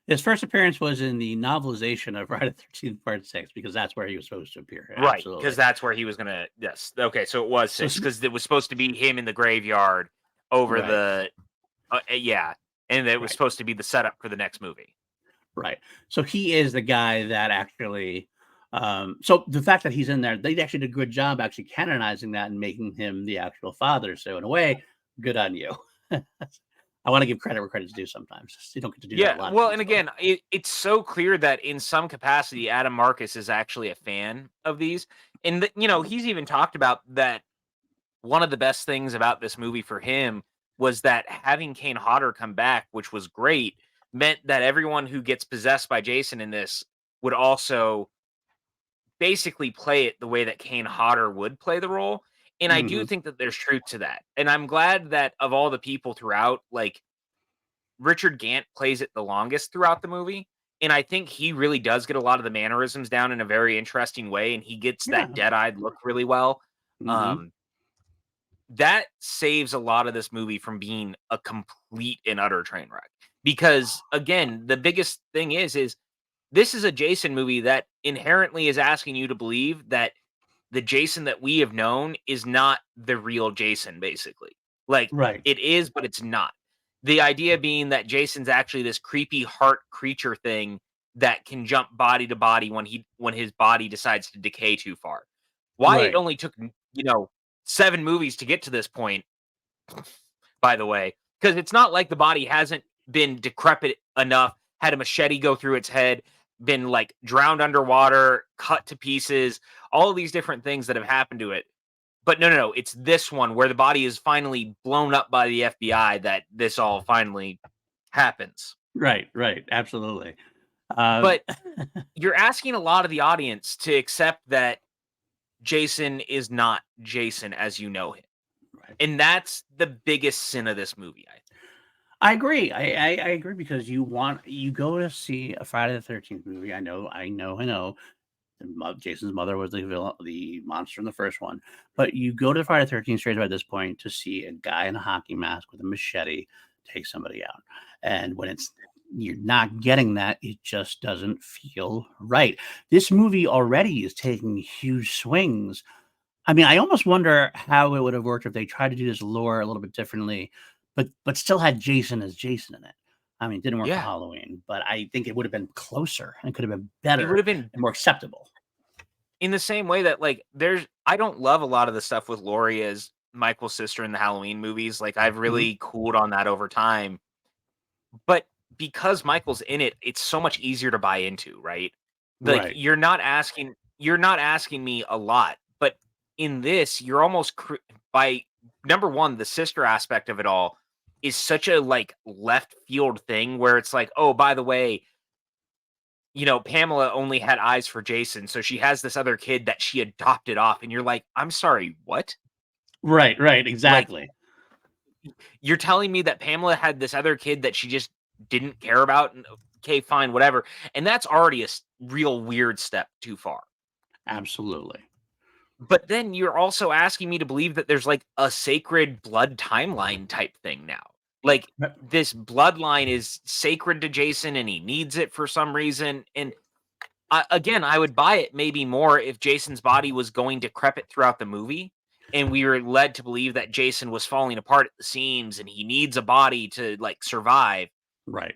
His first appearance was in the novelization of Friday the 13th Part 6 because that's where he was supposed to appear. Right, because Absolutely. that's where he was gonna. Yes, okay, so it was So 6 because it was supposed to be him in the graveyard over right, the. Yeah, and it was right, supposed to be the setup for the next movie. right. So he is the guy that actually so the fact that he's in there, they actually did a good job actually canonizing that and making him the actual father. So in a way, good on you. I want to give credit where credit's due sometimes. You don't get to do that a Yeah, lot in well, these and films. again, it's so clear that in some capacity, Adam Marcus is actually a fan of these, and he's even talked about that. One of the best things about this movie for him was that having Kane Hodder come back, which was great, meant that everyone who gets possessed by Jason in this would also basically play it the way that Kane Hodder would play the role. And I do Hmm. think that there's truth to that. And I'm glad that of all the people throughout, like Richard Gant plays it the longest throughout the movie. And I think he really does get a lot of the mannerisms down in a very interesting way. And he gets that Yeah. dead eyed look really well. Hmm. Um, that saves a lot of this movie from being a complete and utter train wreck. Because again, the biggest thing is this is a Jason movie that inherently is asking you to believe that the Jason that we have known is not the real Jason, basically. Like Right. it is, but it's not. The idea being that Jason's actually this creepy heart creature thing that can jump body to body when his body decides to decay too far. Why it Right. only took 7 movies to get to this point, by the way, because it's not like the body hasn't been decrepit enough, had a machete go through its head, been like drowned underwater, cut to pieces, all of these different things that have happened to it. But no, no, no, it's this one where the body is finally blown up by the FBI that this all finally happens. Right. Right. Absolutely. Um, But you're asking a lot of the audience to accept that Jason is not Jason as you know him. right. And that's the biggest sin of this movie, I think. I agree. I agree because you go to see a Friday the 13th movie. I know. Jason's mother was the villain, the monster in the first one, but you go to Friday the 13th straight by this point to see a guy in a hockey mask with a machete take somebody out, and when you're not getting that, it just doesn't feel right. This movie already is taking huge swings. I mean, I almost wonder how it would have worked if they tried to do this lore a little bit differently, but still had Jason as Jason in it. I mean, it didn't work for Yeah. Halloween, but I think it would have been closer and could have been It would better have been and more acceptable. in the same way that like I don't love a lot of the stuff with Laurie as Michael's sister in the Halloween movies. Like I've Mhm. really cooled on that over time. But because Michael's in it, it's so much easier to buy into, right? Like Right. you're not asking me a lot, but in this, you're almost by number one, the sister aspect of it all is such a like left field thing where it's like, oh, by the way, Pamela only had eyes for Jason, so she has this other kid that she adopted off, and you're like, I'm sorry, what? Right, right, Like, exactly. you're telling me that Pamela had this other kid that she just didn't care about? And okay, fine, whatever. And that's already a real weird step too far. Absolutely. But then you're also asking me to believe that there's like a sacred blood timeline type thing now. Like But this bloodline is sacred to Jason and he needs it for some reason. And again, I would buy it maybe more if Jason's body was going decrepit throughout the movie and we were led to believe that Jason was falling apart at the seams and he needs a body to like survive. right.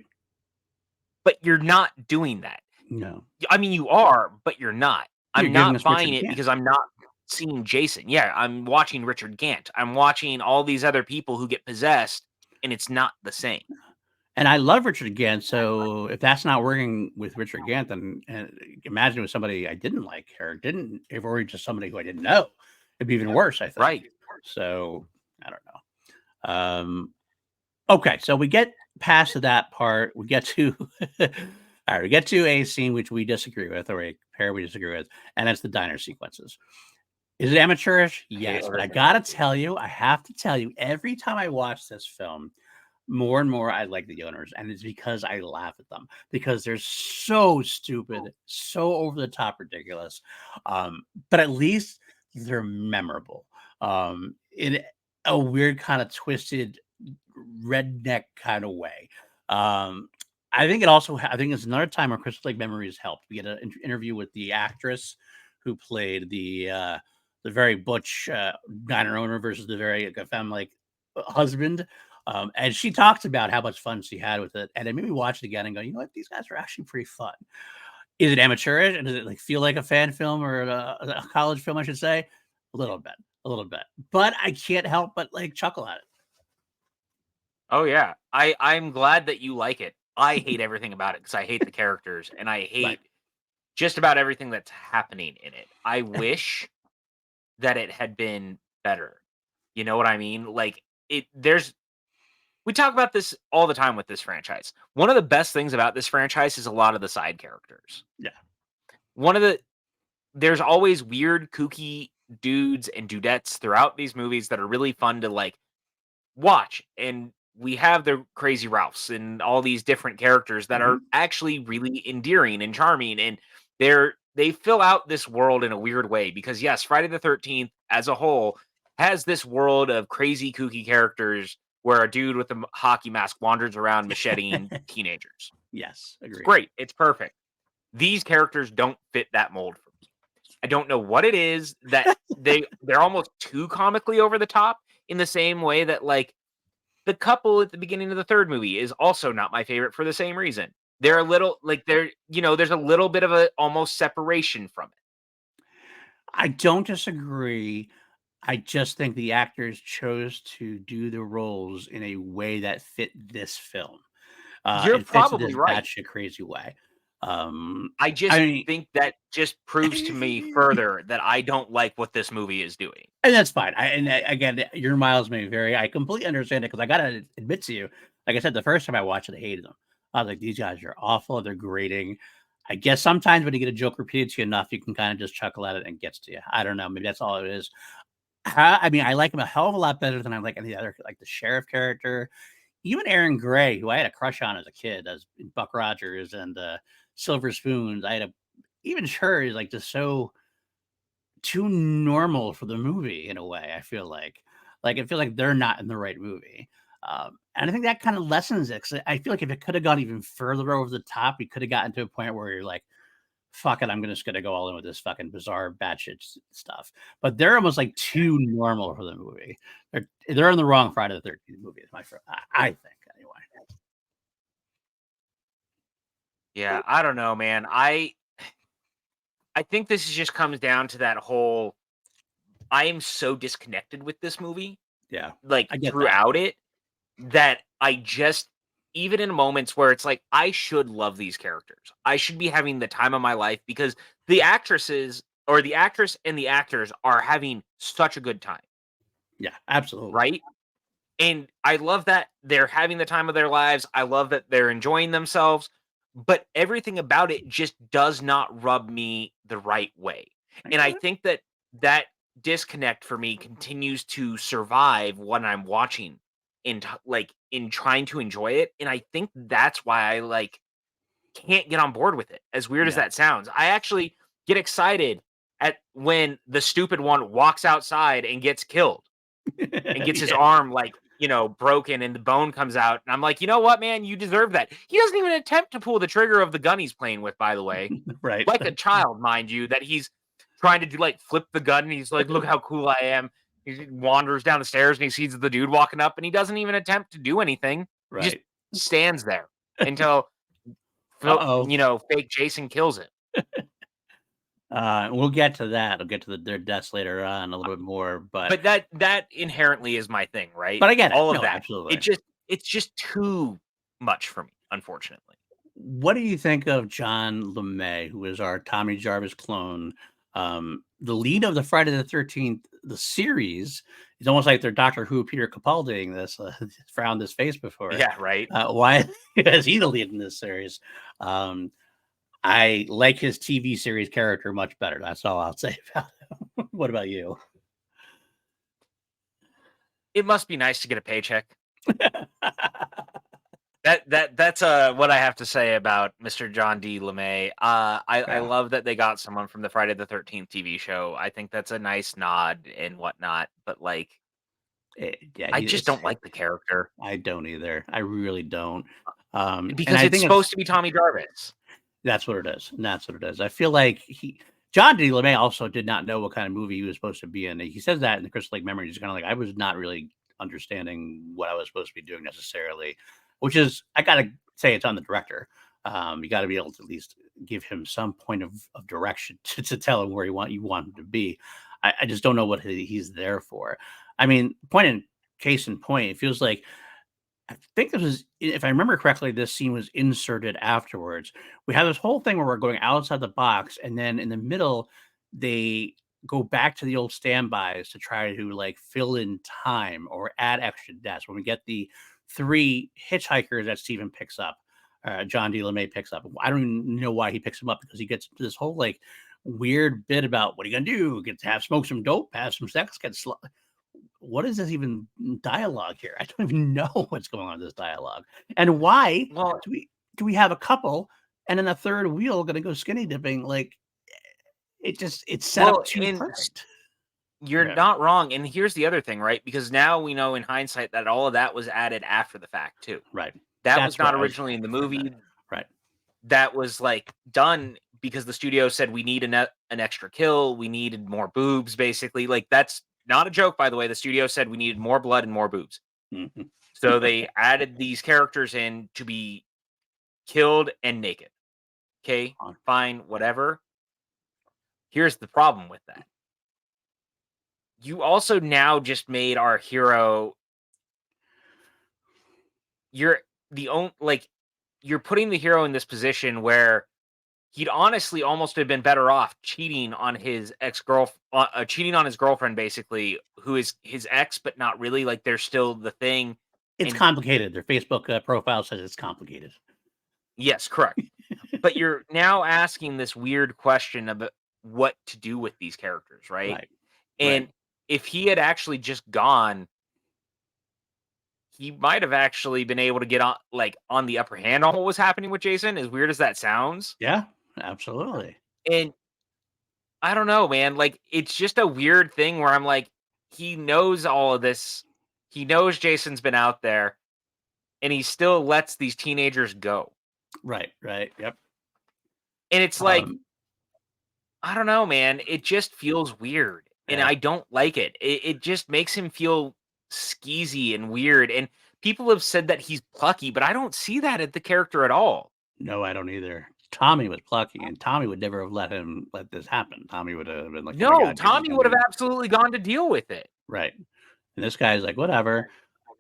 But you're not doing that. No. I mean, you are, but you're not. You're I'm giving not us buying Richard it Gant. because I'm not seeing Jason. Yeah, I'm watching Richard Gant. I'm watching all these other people who get possessed, and it's not the same. And I love Richard Gant, so if that's not working with Richard Gant, then imagine with somebody I didn't like or didn't, if or just somebody who I didn't know, it'd be even worse, I think. Right. So I don't know. Okay, so we get past that part. We get to all right. We get to a scene which we disagree with, or a pair we disagree with, and that's the diner sequences. Is it amateurish? I hate Yes, but I everything. gotta tell you, I have to tell you, every time I watch this film, more and more I like the owners, and it's because I laugh at them because they're so stupid, so over the top ridiculous. But at least they're memorable. In a weird kind of twisted redneck kind of way. Um, I think it also I think it's another time where Crystal Lake Memories helped. We get an interview with the actress who played the very butch diner owner versus the very femme like husband. And she talks about how much fun she had with it. And it made me watch it again and go, you know what? These guys are actually pretty fun. Is it amateurish? And does it like feel like a fan film or a college film, I should say? A little bit, a little bit. But I can't help but like chuckle at it. Oh yeah, I'm glad that you like it. I hate everything about it because I hate the characters and I Right. hate just about everything that's happening in it. I wish that it had been better. You know what I mean? Like it. There's we talk about this all the time with this franchise. One of the best things about this franchise is a lot of the side characters. Yeah. One of the there's always weird, kooky dudes and dudettes throughout these movies that are really fun to like watch. And we have the crazy Ralphs and all these different characters that are Mhm. actually really endearing and charming. And they fill out this world in a weird way because yes, Friday the 13th as a whole has this world of crazy, kooky characters where a dude with a hockey mask wanders around macheting teenagers. Yes, It's agreed. great. It's perfect. These characters don't fit that mold for me. I don't know what it is that they're almost too comically over the top in the same way that like the couple at the beginning of the third movie is also not my favorite for the same reason. They're a little like there's a little bit of a almost separation from it. I don't disagree. I just think the actors chose to do the roles in a way that fit this film. You're It fits in probably this right. batshit crazy way. Um, I I just mean, think that just proves to me further that I don't like what this movie is doing. and that's fine. Again, your miles may vary. I completely understand it because I gotta admit to you, like I said, the first time I watched it, I hated them. I was like, these guys are awful. They're grating. I guess sometimes when you get a joke repeated to you enough, you can kind of just chuckle at it and it gets to you. I don't know. Maybe that's all it is. I mean, I like him a hell of a lot better than I like any other, like the sheriff character. Even Aaron Gray, who I had a crush on as a kid, as Buck Rogers and Silver Spoons. I had a even her is like just so too normal for the movie in a way. Like I feel like they're not in the right movie. And I think that kind of lessens it. 'Cause I feel like if it could have gone even further over the top, we could have gotten to a point where you're like, fuck it, just gonna go all in with this fucking bizarre batshit stuff. But they're almost like too normal for the movie. They're in the wrong Friday the 13th movie, is my friend. I think anyway. Yeah, I don't know, man. I think this just comes down to that whole I am so disconnected with this movie, Yeah, like I get that. throughout it, that I just even in moments where it's like I should love these characters. I should be having the time of my life because the actresses or the actress and the actors are having such a good time, Yeah, absolutely. right? And I love that they're having the time of their lives. I love that they're enjoying themselves, but everything about it just does not rub me the right way. I And get I it. think that that disconnect for me continues to survive when I'm watching like in trying to enjoy it. And I think that's why I like can't get on board with it. As weird as Yeah. that sounds, I actually get excited when the stupid one walks outside and gets killed and gets his Yeah, arm like, broken and the bone comes out. And I'm like, you know what, man, you deserve that. He doesn't even attempt to pull the trigger of the gun he's playing with, by the way, right. like a child, mind you, that he's trying to do like flip the gun. And he's like, look how cool I am. He wanders down the stairs and he sees the dude walking up and he doesn't even attempt to do anything. He just Right. stands there until Uh-oh. fake Jason kills him. We'll get to that. I'll get to their deaths later on a little bit more, But that inherently is my thing, right? but I get it. All of No, that. absolutely. It's just too much for me, unfortunately. What do you think of John LeMay, who is our Tommy Jarvis clone? The lead of the Friday the 13th, the series, is almost like their Doctor Who Peter Capaldiing this, frowned his face before. Yeah, right. Why is he the lead in this series? I like his TV series character much better. That's all I'll say about him. What about you? It must be nice to get a paycheck. That's what I have to say about Mr. John D. LeMay. I Yeah. love that they got someone from the Friday the 13th TV show. I think that's a nice nod and whatnot. But like, Yeah, I just don't like the character I don't either. I really don't. And because I it's think supposed to be Tommy Jarvis. that's what it is. And that's what it is. I feel like John D. LeMay also did not know what kind of movie he was supposed to be in. He says that in the Crystal Lake Memory. He's kind of like, I was not really understanding what I was supposed to be doing necessarily, which is, I got to say, it's on the director. You got to be able to at least give him some point of direction to tell him where you want him to be. I just don't know what he's there for. I mean, case in point, it feels like, I think this was, if I remember correctly, this scene was inserted afterwards. We have this whole thing where we're going outside the box, and then in the middle, they go back to the old standbys to try to like fill in time or add extra deaths. When we get the 3 hitchhikers that Stephen picks up, John D. LeMay picks up. I don't even know why he picks them up, because he gets this whole like weird bit about what are you gonna do? Get to have smoke some dope, have some sex, what is this even dialogue here? I don't even know what's going on in this dialogue. And why Well, do we have a couple and then a third wheel gonna go skinny dipping? Like, it's set up too and perfect. you're Yeah. not wrong. And here's the other thing, right? Because now we know in hindsight that all of that was added after the fact too. Right. That was That's not right. I was originally in the confirm that. movie. Right. That was like done because the studio said we need an extra kill. We needed more boobs, basically. Like that's not a joke, by the way. The studio said we needed more blood and more boobs. Mhm. So they added these characters in to be killed and naked. Okay, fine, whatever. Here's the problem with that. You also now just made our hero, you're the only, like, you're putting the hero in this position where he'd honestly almost have been better off cheating on his cheating on his girlfriend, basically, who is his ex, but not really. Like, they're still the thing. It's And complicated. Their Facebook profile says it's complicated. yes, correct. But you're now asking this weird question about what to do with these characters, right? Right. And Right. if he had actually just gone, he might have actually been able to get on the upper hand on what was happening with Jason, as weird as that sounds. Yeah, absolutely. And I don't know, man. Like, it's just a weird thing where I'm like, he knows all of this. He knows Jason's been out there, and he still lets these teenagers go. Right. Right. Yep. And it's like, Um, I don't know, man. It just feels weird, and yeah. I don't like it. It just makes him feel skeezy and weird. And people have said that he's plucky, but I don't see that at the character at all. No, I don't either. Tommy was plucky, and Tommy would never have let this happen. Tommy would have been like, "Oh my No, god, get me, Tommy get would have me." absolutely gone to deal with it. Right. And this guy's like, "Whatever."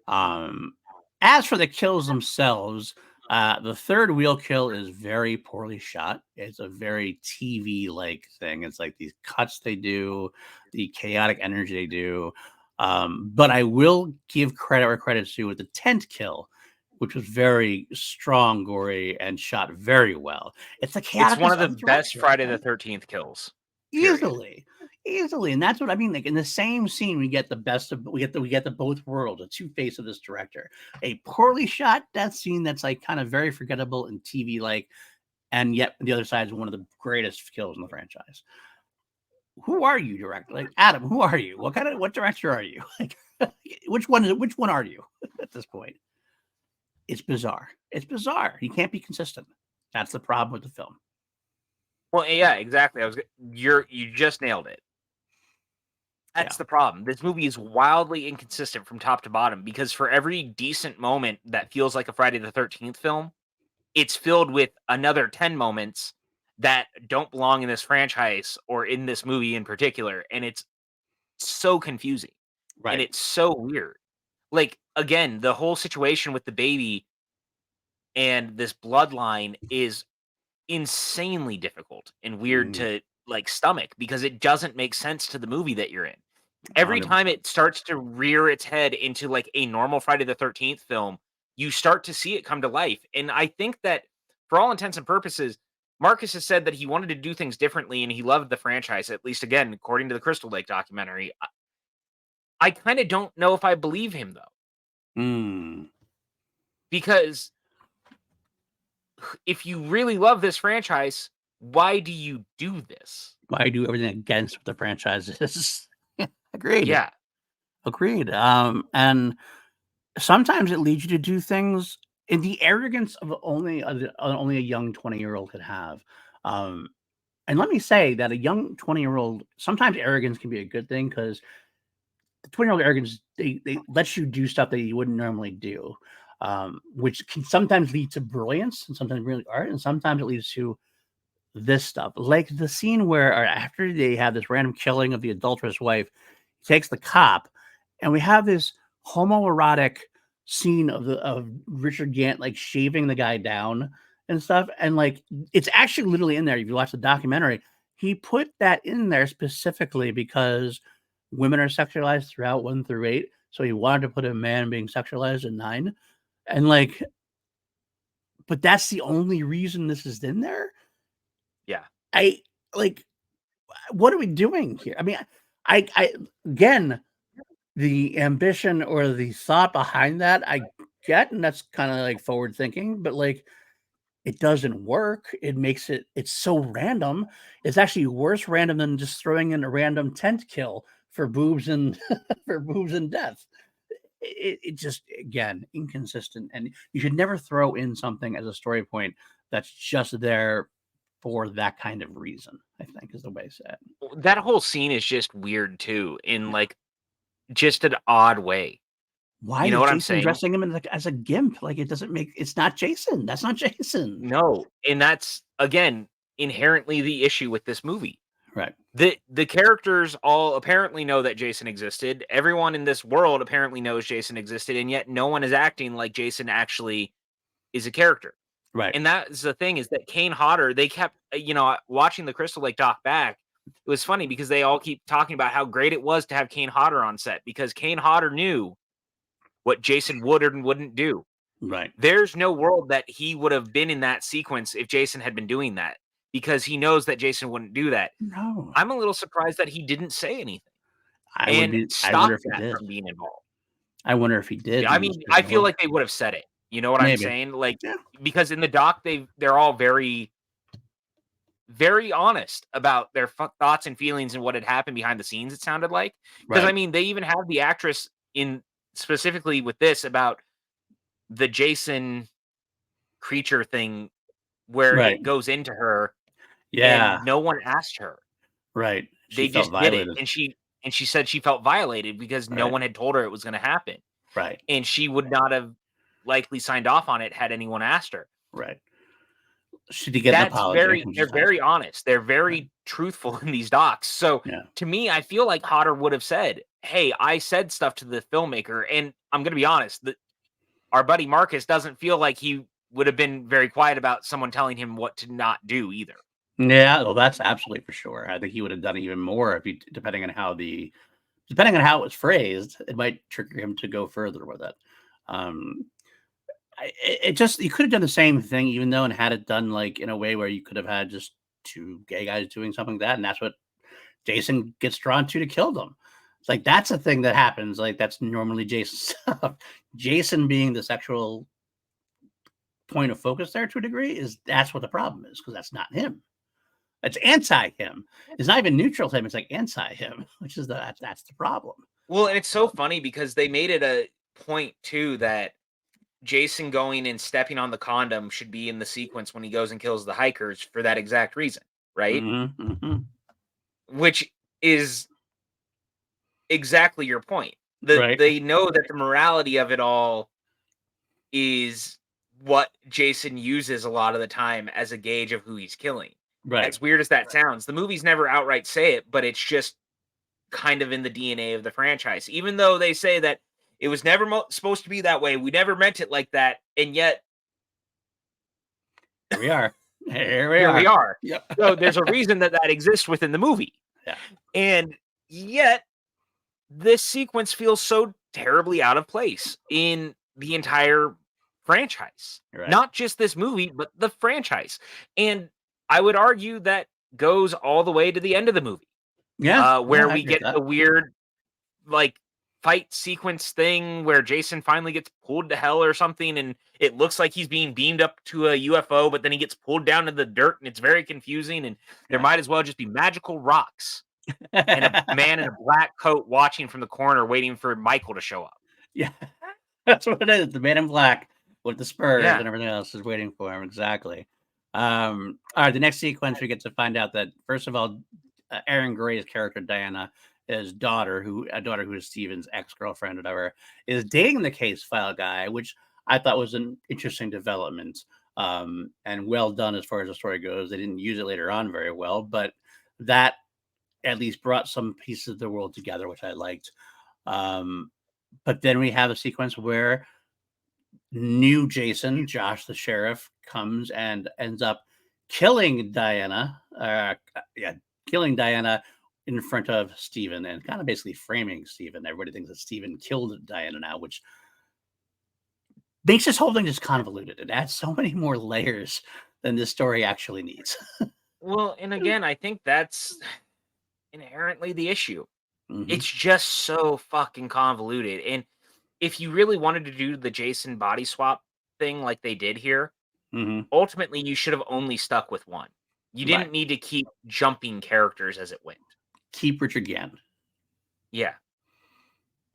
Um, as for the kills themselves, the third wheel kill is very poorly shot. It's a very TV like thing. It's like these cuts they do, the chaotic energy they do. But I will give credit where credit's due with the tent kill, which was very strong, gory, and shot very well. It's the It's one chaoticness of the of the best director, Friday the right? 13th kills, period. Easily, easily, and that's what I mean. Like in the same scene, we get the best of we get the both worlds, the two face of this director. A poorly shot death scene that's like kind of very forgettable and TV like, and yet the other side is one of the greatest kills in the franchise. who are you, director? Like, Adam, who are you? What director are you? Like, which one are you at this point? It's bizarre. It's bizarre. You can't be consistent. That's the problem with the film. Well, yeah, exactly. You just nailed it. Yeah. That's the problem. This movie is wildly inconsistent from top to bottom because for every decent moment that feels like a Friday the 13th film, it's filled with another 10 moments that don't belong in this franchise or in this movie in particular. And it's so confusing and Right. it's so weird. Like, again, the whole situation with the baby and this bloodline is insanely difficult and weird Mm, to like stomach because it doesn't make sense to the movie that you're in. Every time 100%. it starts to rear its head into like a normal Friday the 13th film, you start to see it come to life. And I think that for all intents and purposes, Marcus has said that he wanted to do things differently and he loved the franchise, at least again, according to the Crystal Lake documentary. I kind of don't know if I believe him though, Mm. because if you really love this franchise, why do you do this? Why do everything against what the franchise is? Agreed. Yeah. Agreed. And sometimes it leads you to do things in the arrogance of only a young 20-year-old could have. Um, and let me say that a young 20-year-old, sometimes arrogance can be a good thing because the 20-year-old arrogance, they let you do stuff that you wouldn't normally do, which can sometimes lead to brilliance and sometimes really art, and sometimes it leads to this stuff. Like the scene where after they have this random killing of the adulterous wife, he takes the cop, and we have this homoerotic scene of Richard Gant like shaving the guy down and stuff. And like it's actually literally in there. If you watch the documentary, he put that in there specifically because women are sexualized throughout 1 through 8. So he wanted to put a man being sexualized in 9. And like, but that's the only reason this is in there. Yeah. I like what are we doing here? I mean, I again, the ambition or the thought behind that, I get, and that's kind of like forward thinking, but like it doesn't work. It's so random. It's actually worse random than just throwing in a random tent kill for boobs and for boobs and death. It just again inconsistent, and you should never throw in something as a story point that's just there for that kind of reason. I think is the way to say it. That whole scene is just weird too, in Yeah. like just an odd way. Why You know is what I'm Jason saying? dressing him in as a gimp? Like, it doesn't make it's not Jason. That's not Jason. No, and that's again inherently the issue with this movie. Right. The characters all apparently know that Jason existed. Everyone in this world apparently knows Jason existed, and yet no one is acting like Jason actually is a character. Right. And that's the thing is that Kane Hodder, they kept, watching the Crystal Lake doc back. It was funny because they all keep talking about how great it was to have Kane Hodder on set because Kane Hodder knew what Jason would and wouldn't do. Right. There's no world that he would have been in that sequence if Jason had been doing that because he knows that Jason wouldn't do that. No. I'm a little surprised that he didn't say anything and I wonder stop if he that did. from being involved. I wonder if he did Yeah, I and mean, was I feel ignored. like they would have said it. You know what I'm Maybe. saying? Like, Yeah. because in the doc, they're all very, very honest about their thoughts and feelings and what had happened behind the scenes. It sounded like because I Right. mean, they even have the actress in specifically with this about the Jason creature thing where Right. it goes into her Yeah. and no one asked her. Right. She They felt just did it, violated. and she said she felt violated because no Right. one had told her it was gonna happen, Right. and she would not have likely signed off on it had anyone asked her. Right. She did get an apology, which They're is nice. very honest. They're Right. very truthful in these docs. So, Yeah. to me, I feel like Hodder would have said, "Hey, I said stuff to the filmmaker," and I'm gonna be honest, our buddy Marcus doesn't feel like he would have been very quiet about someone telling him what to not do either. Yeah. Well, that's absolutely for sure. I think he would have done even more if he, depending on how it was phrased, it might trigger him to go further with it. Um, it just you could have done the same thing, even though, and had it done like in a way where you could have had just two gay guys doing something like that, and that's what Jason gets drawn to kill them. It's like that's a thing that happens. Like that's normally Jason's stuff. Jason being the sexual point of focus there to a degree is that's what the problem is because that's not him. It's anti him. It's not even neutral to him. It's like anti him, which is that's the problem. Well, and it's so funny because they made it a point too that Jason going and stepping on the condom should be in the sequence when he goes and kills the hikers for that exact reason, right? Which is exactly your point. Right. They know that the morality of it all is what Jason uses a lot of the time as a gauge of who he's killing. Right. As weird as that sounds, the movies never outright say it, but it's just kind of in the DNA of the franchise. Even though they say that it was never supposed to be that way, we never meant it like that, and yet Here we are. Here we are. Yep. So there's a reason that exists within the movie. Yeah. And yet this sequence feels so terribly out of place in the entire franchise. Right. Not just this movie, but the franchise. And I would argue that goes all the way to the end of the movie. Yeah. Where we get the weird, like, fight sequence thing where Jason finally gets pulled to hell or something, and it looks like he's being beamed up to a UFO, but then he gets pulled down to the dirt, and it's very confusing, and there might as well just be magical rocks and a man in a black coat watching from the corner waiting for Michael to show up. Yeah, that's what it is. The man in black with the spurs and everything else is waiting for him. Exactly. All right, the next sequence we get to find out that, first of all, Aaron Gray's character Diana, his daughter, who is Steven's ex-girlfriend, or whatever, is dating the case file guy, which I thought was an interesting development, and well done as far as the story goes. They didn't use it later on very well, but that at least brought some pieces of the world together, which I liked. But then we have a sequence where new Jason, Josh the sheriff, comes and ends up killing Diana. Killing Diana in front of Steven and kind of basically framing Steven. Everybody thinks that Steven killed Diana now, which makes this whole thing just convoluted. It adds so many more layers than this story actually needs. Well, and again, I think that's inherently the issue. It's just so fucking convoluted. And if you really wanted to do the Jason body swap thing like they did here, ultimately you should have only stuck with one. You didn't need to keep jumping characters as it went. Keep Richard Gant. Yeah.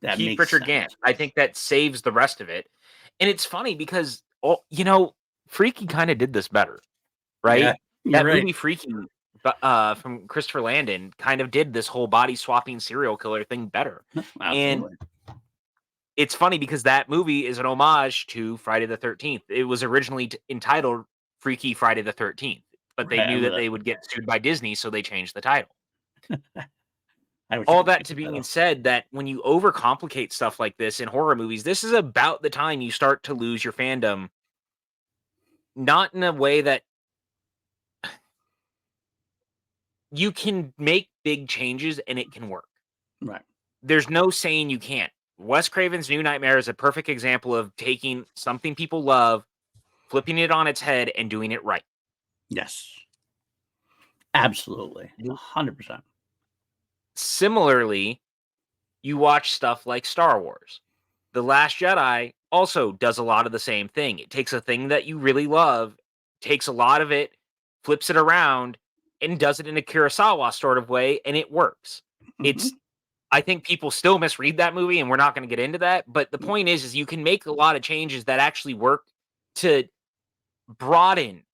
That keep Richard Gant. I think that saves the rest of it. And it's funny because, Freaky kind of did this better, right? Yeah, movie Freaky from Christopher Landon kind of did this whole body swapping serial killer thing better. And it's funny because that movie is an homage to Friday the 13th. It was originally entitled Freaky Friday the 13th, but they knew that they would get sued by Disney, so they changed the title. All that to being said, that when you overcomplicate stuff like this in horror movies, this is about the time you start to lose your fandom. Not in a way that you can make big changes and it can work. Right. There's no saying you can't. Wes Craven's New Nightmare is a perfect example of taking something people love, flipping it on its head, and doing it right. Yes. Absolutely. 100%. Similarly, you watch stuff like Star Wars. The Last Jedi also does a lot of the same thing. It takes a thing that you really love, takes a lot of it, flips it around, and does it in a Kurosawa sort of way, and it works. I think people still misread that movie, and we're not going to get into that. But the point is you can make a lot of changes that actually work to broaden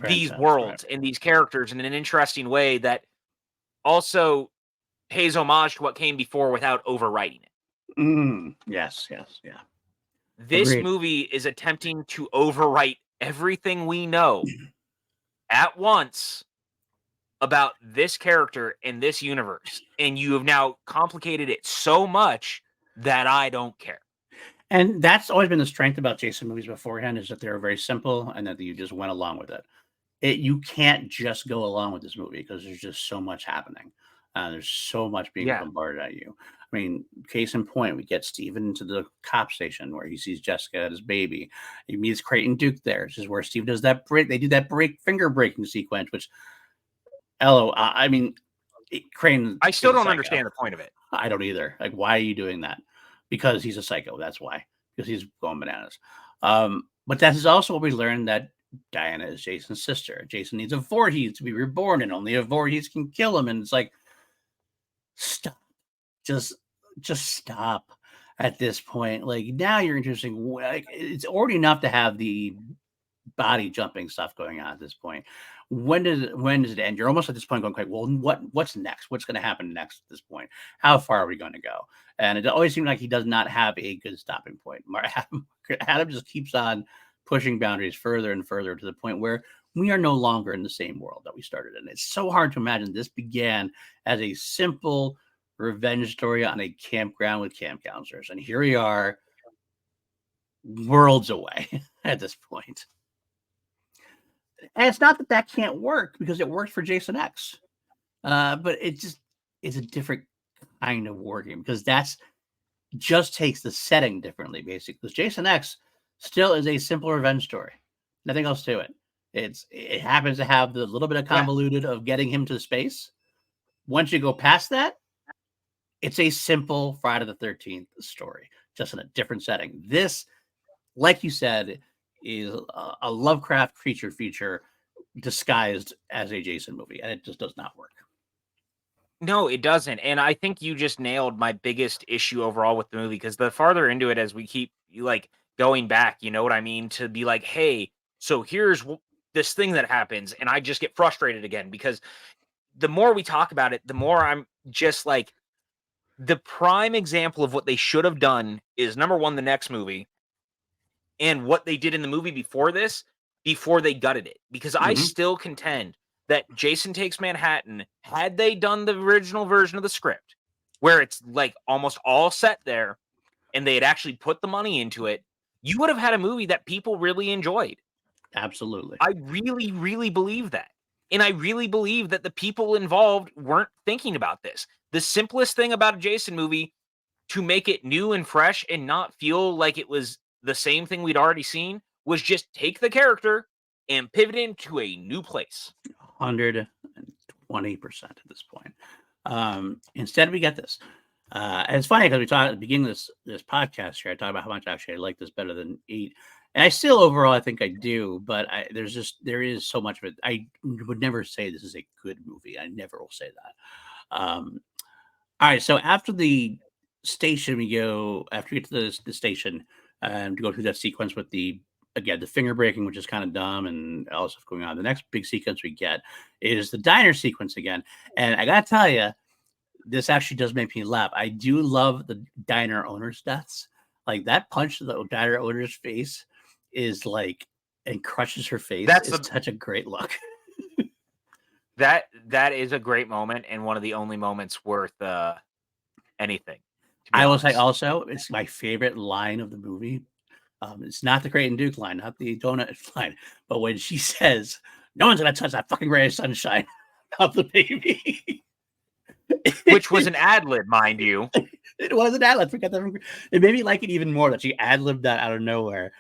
these worlds and these characters in an interesting way that also pays homage to what came before without overwriting it. Yes. This movie is attempting to overwrite everything we know at once about this character and this universe, and you have now complicated it so much that I don't care. And that's always been the strength about Jason movies beforehand, is that they're very simple and that you just went along with it. You can't just go along with this movie because there's just so much happening. There's so much being bombarded at you. I mean, case in point, we get Steven into the cop station where he sees Jessica and his baby. He meets Creighton Duke there. This is where Steve does that break. They do that finger breaking sequence, which, Creighton. I still don't understand the point of it. I don't either. Like, why are you doing that? Because he's a psycho. That's why. Because he's going bananas. But that is also what we learned, that Diana is Jason's sister. Jason needs a Voorhees to be reborn, and only a Voorhees can kill him. And it's like, stop, just stop at this point. Like, now you're introducing, like, it's already enough to have the body jumping stuff going on at this point. When does it end? You're almost at this point going, okay, well, what's next? What's going to happen next at this point? How far are we going to go? And it always seems like he does not have a good stopping point. Adam just keeps on pushing boundaries further and further to the point where we are no longer in the same world that we started in. It's so hard to imagine this began as a simple revenge story on a campground with camp counselors, and here we are, worlds away at this point. And it's not that that can't work, because it worked for Jason X, but it just is a different kind of working, because that's just takes the setting differently, basically. Because Jason X still is a simple revenge story, nothing else to it. It happens to have the little bit of convoluted of getting him to space. Once you go past that, it's a simple Friday the 13th story, just in a different setting. This, like you said, is a Lovecraft creature feature disguised as a Jason movie, and it just does not work. No, it doesn't. And I think you just nailed my biggest issue overall with the movie, because the farther into it, as we keep like going back, you know what I mean? To be like, hey, so here's this thing that happens, and I just get frustrated again, because the more we talk about it, the more I'm just like, the prime example of what they should have done is, number one, the next movie, and what they did in the movie before this, before they gutted it. Because I still contend that Jason Takes Manhattan, had they done the original version of the script, where it's like almost all set there, and they had actually put the money into it, you would have had a movie that people really enjoyed. Absolutely. I really, really believe that. And I really believe that the people involved weren't thinking about this. The simplest thing about a Jason movie, to make it new and fresh and not feel like it was the same thing we'd already seen, was just take the character and pivot him to a new place. 120% at this point. Instead, we get this. And it's funny, because we talked at the beginning of this podcast here, I talked about how much actually I like this better than 8. And I still overall, I think I do, but there is so much of it. I would never say this is a good movie. I never will say that. All right. So after the station, after we get to the station, to go through that sequence with the finger breaking, which is kind of dumb, and all stuff going on. The next big sequence we get is the diner sequence again. And I got to tell you, this actually does make me laugh. I do love the diner owner's deaths. Like, that punch to the diner owner's face is like, and crushes her face. That's such a great look. That is a great moment, and one of the only moments worth anything. I will say also, it's my favorite line of the movie. It's not the Creighton Duke line, not the donut line, but when she says, "No one's gonna touch that fucking ray of sunshine of the baby," which was an ad lib, mind you. It was an ad lib. Forget that. It made me like it even more that she ad libbed that out of nowhere,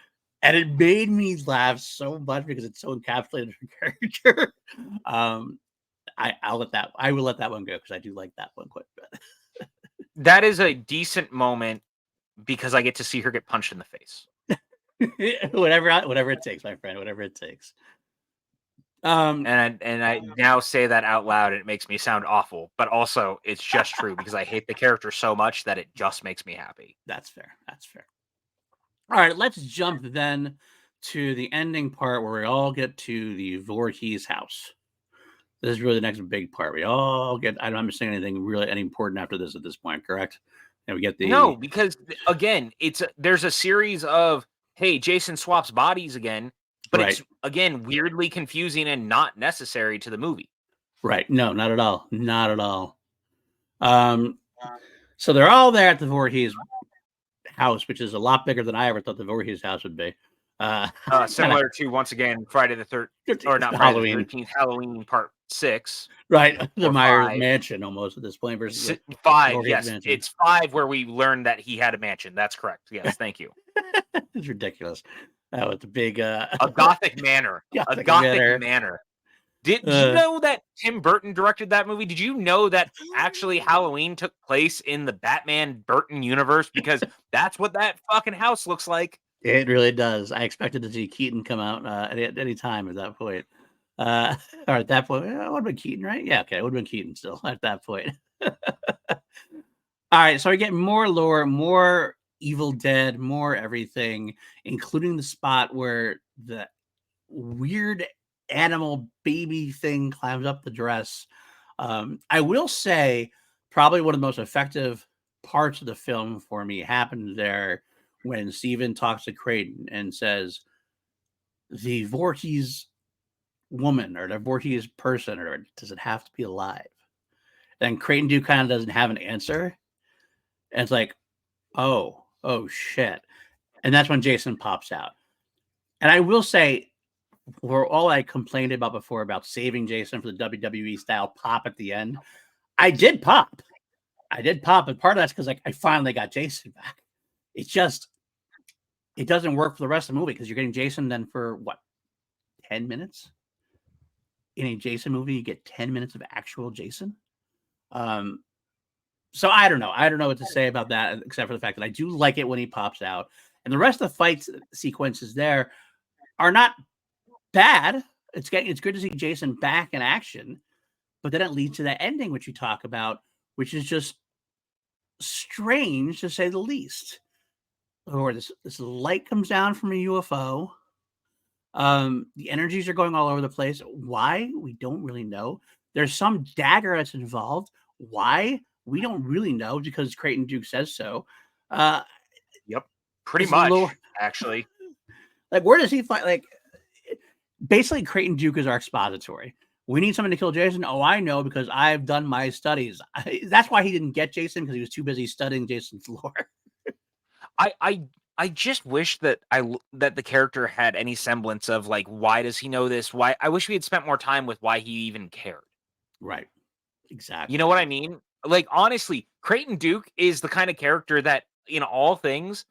and it made me laugh so much because it's so encapsulated her character. I will let that one go, because I do like that one quite a bit. That is a decent moment, because I get to see her get punched in the face. whatever it takes, my friend, whatever it takes. And I now say that out loud, and it makes me sound awful, but also it's just true, because I hate the character so much that it just makes me happy. That's fair. All right, let's jump then to the ending part, where we all get to the Voorhees house. This is really the next big part. We all get, I'm not missing anything really any important after this at this point, correct? And we get No, because again, there's a series of, hey, Jason swaps bodies again, but It's again weirdly confusing and not necessary to the movie. Right. No, not at all. Not at all. So they're all there at the Voorhees house, which is a lot bigger than I ever thought the Voorhees house would be. Similar to, once again, Friday the 13th, or not Halloween. Friday the 13th, Halloween Part 6. Right, the Myers mansion almost at this point versus 5. Yes, mansion. It's 5 where we learned that he had a mansion. That's correct. Yes, thank you. It's ridiculous. With the big a Gothic manor. A Gothic manor. Did you know that Tim Burton directed that movie? Did you know that actually Halloween took place in the Batman Burton universe? Because that's what that fucking house looks like. It really does. I expected to see Keaton come out at any time at that point. Or at that point, it would have been Keaton, right? Yeah, okay, it would have been Keaton still at that point. All right, so we get more lore, more Evil Dead, more everything, including the spot where the weird animal baby thing climbs up the dress. I will say, probably one of the most effective parts of the film for me happened there when Steven talks to Creighton and says, the Voorhees woman or the Voorhees person, or does it have to be alive? And Creighton Duke kind of doesn't have an answer. And it's like, oh shit. And that's when Jason pops out. And I will say, for all I complained about before about saving Jason for the WWE style pop at the end, I did pop. But part of that's because like I finally got Jason back. It's just it doesn't work for the rest of the movie because you're getting Jason then for what, 10 minutes? In a Jason movie, you get 10 minutes of actual Jason. So I don't know. I don't know what to say about that, except for the fact that I do like it when he pops out. And the rest of the fight sequences there are not bad. It's good to see Jason back in action, but then it leads to that ending, which you talk about, which is just strange to say the least. Or this light comes down from a UFO. The energies are going all over the place. Why? We don't really know. There's some dagger that's involved. Why? We don't really know because Creighton Duke says so. Yep. Pretty This much, lore, actually. like, where does he find? Like, basically, Creighton Duke is our expository. We need someone to kill Jason. Oh, I know because I've done my studies. That's why he didn't get Jason, because he was too busy studying Jason's lore. I just wish that that the character had any semblance of like, why does he know this? Why? I wish we had spent more time with why he even cared. Right. You Exactly. know what I mean? Like, honestly, Creighton Duke is the kind of character that, in all things,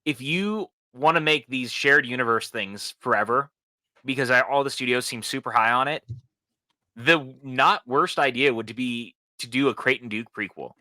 if you want to make these shared universe things forever, because all the studios seem super high on it, the not worst idea would be to do a Creighton Duke prequel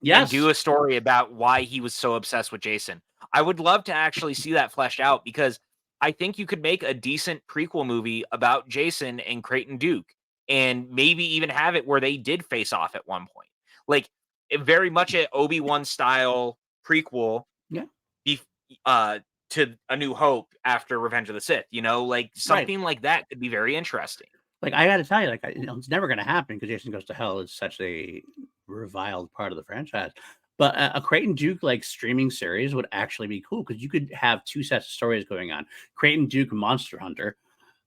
and do Yes. a story about why he was so obsessed with Jason. I would love to actually see that fleshed out, because I think you could make a decent prequel movie about Jason and Creighton Duke, and maybe even have it where they did face off at one point. Like, very much a Obi-Wan style prequel, Yeah. bef- uh to A New Hope after Revenge of the Sith, like Right. something like that could be very interesting. Like, I got to tell you, like, it's never going to happen because Jason Goes to Hell is such a reviled part of the franchise. But a Creighton Duke like streaming series would actually be cool because you could have two sets of stories going on. Creighton Duke Monster Hunter,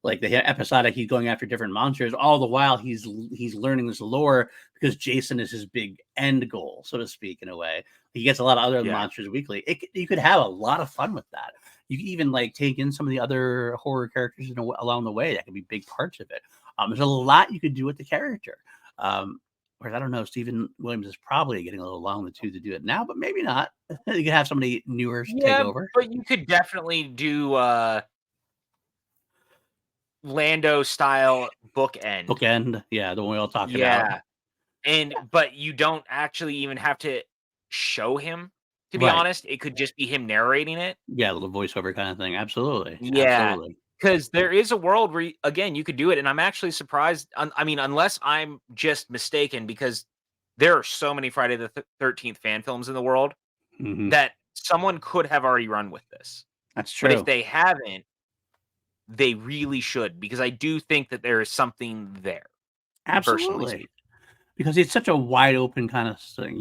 like the episodic, he's going after different monsters. All the while, he's learning this lore because Jason is his big end goal, so to speak, in a way. He gets a lot of other Yeah. monsters weekly. You could have a lot of fun with that. You could even like take in some of the other horror characters along the way. That could be big parts of it. There's a lot you could do with the character. Whereas I don't know, Stephen Williams is probably getting a little long in the tooth to do it now, but maybe not. You could have somebody newer take Yeah, over. but you could definitely do Lando style bookend. Bookend, yeah, the one we all talked about. Yeah. But you don't actually even have to show him, to be Right. honest. It could just be him narrating it. Yeah, a little voiceover kind of thing. Absolutely. Yeah. Absolutely. Because there is a world where, again, you could do it. And I'm actually surprised. I mean, unless I'm just mistaken, because there are so many Friday the 13th fan films in the world, Mhm. that someone could have already run with this. That's But if true. they haven't, they really should, because I do think that there is something there, personally Absolutely. speaking. Because it's such a wide open kind of thing.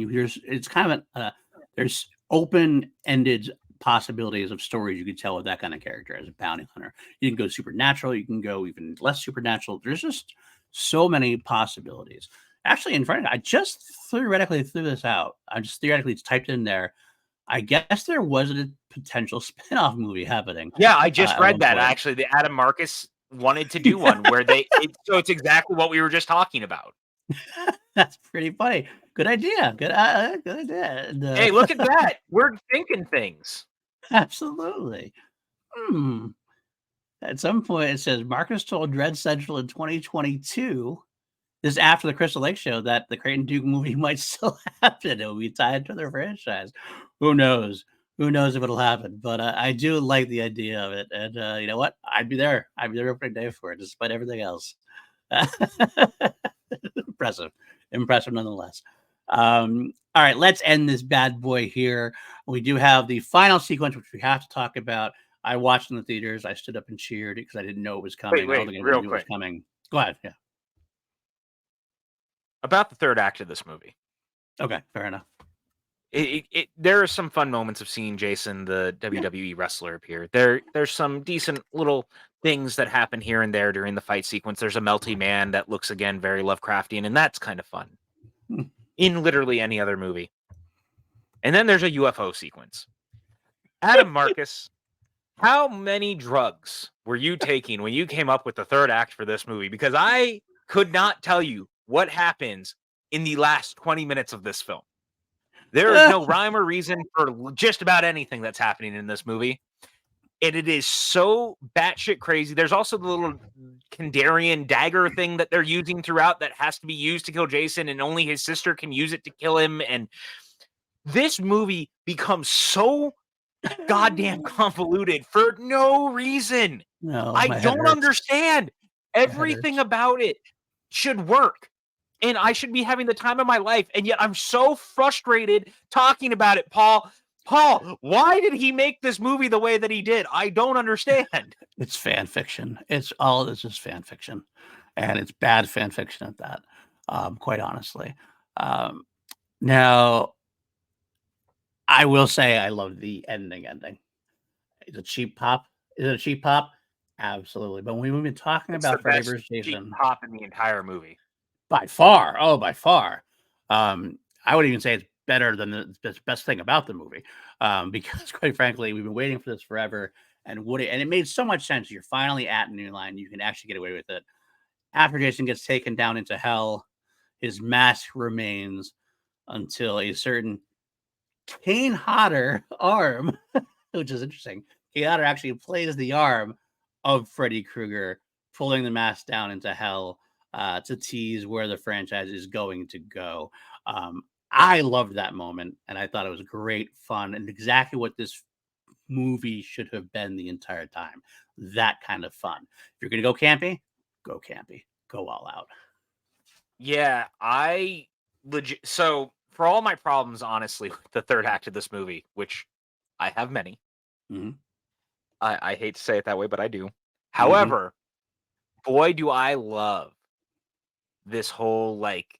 It's kind of there's open-ended possibilities of stories you could tell with that kind of character as a bounty hunter. You can go supernatural, you can go even less supernatural. There's just so many possibilities. Actually, in front of I just theoretically threw this out. I just theoretically typed in there. I guess there was a potential spin-off movie happening Yeah, I just at read one that, point. actually. The Adam Marcus wanted to do one where so it's exactly what we were just talking about. That's pretty funny. Good idea. Good idea. And, Hey, look at that. We're thinking things. absolutely. Hmm. At some point, it says Marcus told Dread Central in 2022. This is after the Crystal Lake show that the Creighton Duke movie might still happen. It will be tied to their franchise. Who knows? who knows if it'll happen? But I do like the idea of it, and you know what? I'd be there. I'd be there opening day for it, despite everything else. Impressive, impressive nonetheless. All right, let's end this bad boy here. We do have the final sequence, which we have to talk about. I watched in the theaters. I stood up and cheered because I didn't know it was Wait, coming. I don't wait, think anybody real knew it was quick. coming. Go ahead. Yeah. About the third act of this movie. Okay. Fair enough. There are some fun moments of seeing Jason, the WWE wrestler, appear. There's some decent little things that happen here and there during the fight sequence. There's a melty man that looks again very Lovecraftian, and that's kind of fun Hmm. in literally any other movie. And then there's a UFO sequence. Adam Marcus, how many drugs were you taking when you came up with the third act for this movie? Because I could not tell you what happens in the last 20 minutes of this film. There is no rhyme or reason for just about anything that's happening in this movie. And it is so batshit crazy. There's also the little Kandarian dagger thing that they're using throughout that has to be used to kill Jason, and only his sister can use it to kill him. And this movie becomes so goddamn convoluted for no reason. No, I my head don't hurts. understand. My head Everything hurts. about it should work. And I should be having the time of my life. And yet I'm so frustrated talking about it, Paul. Paul, why did he make this movie the way that he did? I don't understand. It's fan fiction. It's just fan fiction, and it's bad fan fiction at that. Quite honestly. Now, I will say I love the ending. It's a cheap pop. Is it a cheap pop? Absolutely. But when we've been talking It's the about Freddy best vs. cheap Jason, pop in the entire movie. by far, oh, by far, I would even say it's better than the best thing about the movie, because quite frankly, we've been waiting for this forever, and it made so much sense. You're finally at New Line. You can actually get away with it. After Jason gets taken down into hell, his mask remains until a certain Kane Hodder arm, which is interesting. Kane Hodder actually plays the arm of Freddy Krueger, pulling the mask down into hell to tease where the franchise is going to go. I loved that moment, and I thought it was great fun and exactly what this movie should have been the entire time. That kind of fun. If you're going to go campy, go all out. Yeah, I legit. So, for all my problems, honestly, with the third act of this movie, which I have many, Mm-hmm. I hate to say it that way, but I do. Mm-hmm. However, boy, do I love this whole like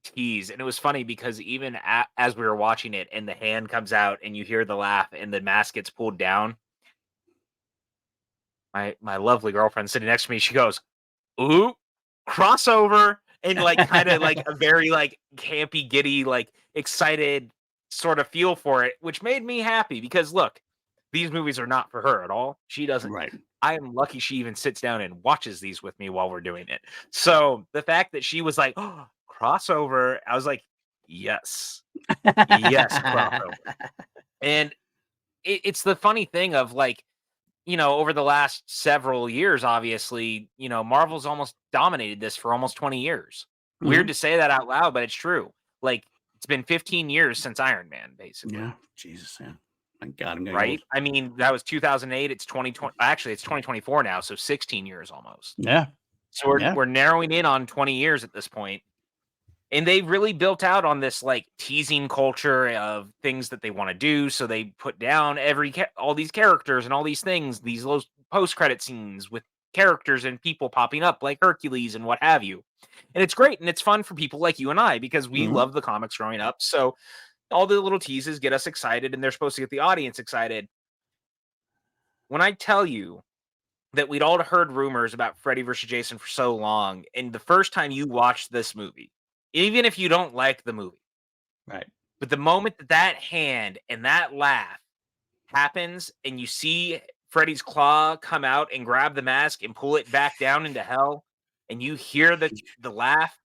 tease. And it was funny because even as we were watching it and the hand comes out and you hear the laugh and the mask gets pulled down, my lovely girlfriend sitting next to me, she goes, "Ooh, crossover," and like kind of like a very like campy, giddy, like excited sort of feel for it, which made me happy because look, these movies are not for her at all. She doesn't. Right. I am lucky she even sits down and watches these with me while we're doing it. So the fact that she was like, "Oh, crossover," I was like, "Yes, yes, crossover." And it's the funny thing of like, over the last several years, obviously, Marvel's almost dominated this for almost 20 years. Weird Mhm. to say that out loud, but it's true. Like, it's been 15 years since Iron Man, basically. Yeah. Jesus, yeah. My God, I'm getting old. Right? I mean, that was 2008. It's 2020. Actually, it's 2024 now, so 16 years almost. Yeah. So we're Yeah. we're narrowing in on 20 years at this point. And they really built out on this like teasing culture of things that they want to do. So they put down all these characters and all these things, these little post credit scenes with characters and people popping up like Hercules and what have you. And it's great and it's fun for people like you and I because we Mhm. love the comics growing up. So all the little teases get us excited and they're supposed to get the audience excited. When I tell you that we'd all heard rumors about Freddy versus Jason for so long, and the first time you watched this movie, even if you don't like the movie, Right. but the moment that that hand and that laugh happens and you see Freddy's claw come out and grab the mask and pull it back down into hell, and you hear the laugh,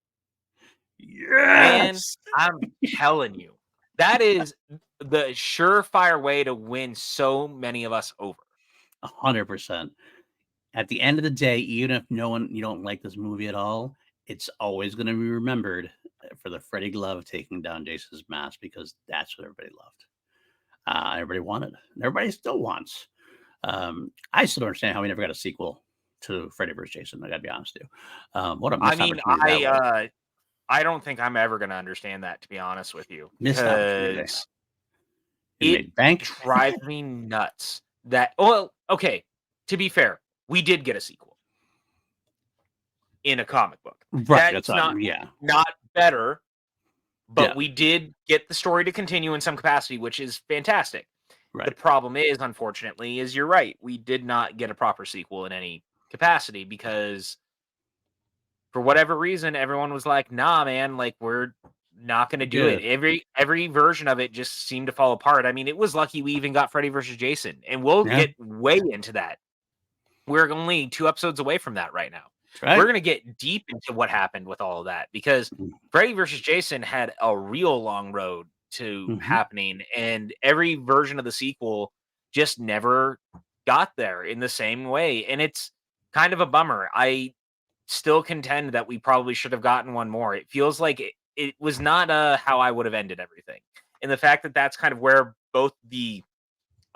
man, Yes. I'm telling you, that is the surefire way to win so many of us over. 100%. At the end of the day, even if you don't like this movie at all, it's always gonna be remembered for the Freddy glove taking down Jason's mask because that's what everybody loved. Everybody wanted. And everybody still wants. I still don't understand how we never got a sequel to Freddy vs. Jason. I got to be honest with you. What a I missed mean, opportunity that was. I don't think I'm ever gonna understand that, to be honest with you, Missed opportunity. because It it made bank. drives me nuts that well, okay, to be fair, we did get a sequel in a comic book. Right. That's That's not yeah. not better, but Yeah. we did get the story to continue in some capacity, which is fantastic. The Right. problem is, unfortunately, is you're right. We did not get a proper sequel in any capacity because for whatever reason, everyone was like, "Nah, man, like we're not going to do it." Good. Every version of it just seemed to fall apart. I mean, it was lucky we even got Freddy versus Jason, and we'll Yeah. get way into that. We're only 2 episodes away from that right now. That's right. We're going to get deep into what happened with all of that because Freddy versus Jason had a real long road to Mm-hmm. happening, and every version of the sequel just never got there in the same way, and it's kind of a bummer. I still contend that we probably should have gotten one more. It feels like it was not how I would have ended everything. And the fact that that's kind of where both the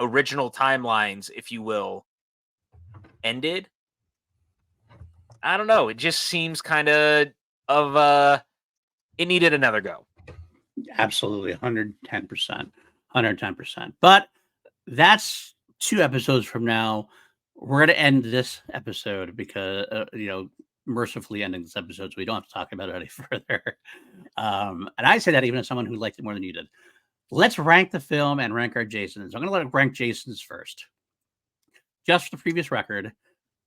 original timelines, if you will, ended. I don't know. It just seems kind of it needed another go. Absolutely. 110%. 110%. But that's 2 episodes from now. We're going to end this episode because, mercifully ending this episode so we don't have to talk about it any further. And I say that even as someone who liked it more than you did. Let's rank the film and rank our Jasons. I'm going to let it rank Jasons first. Just for the previous record,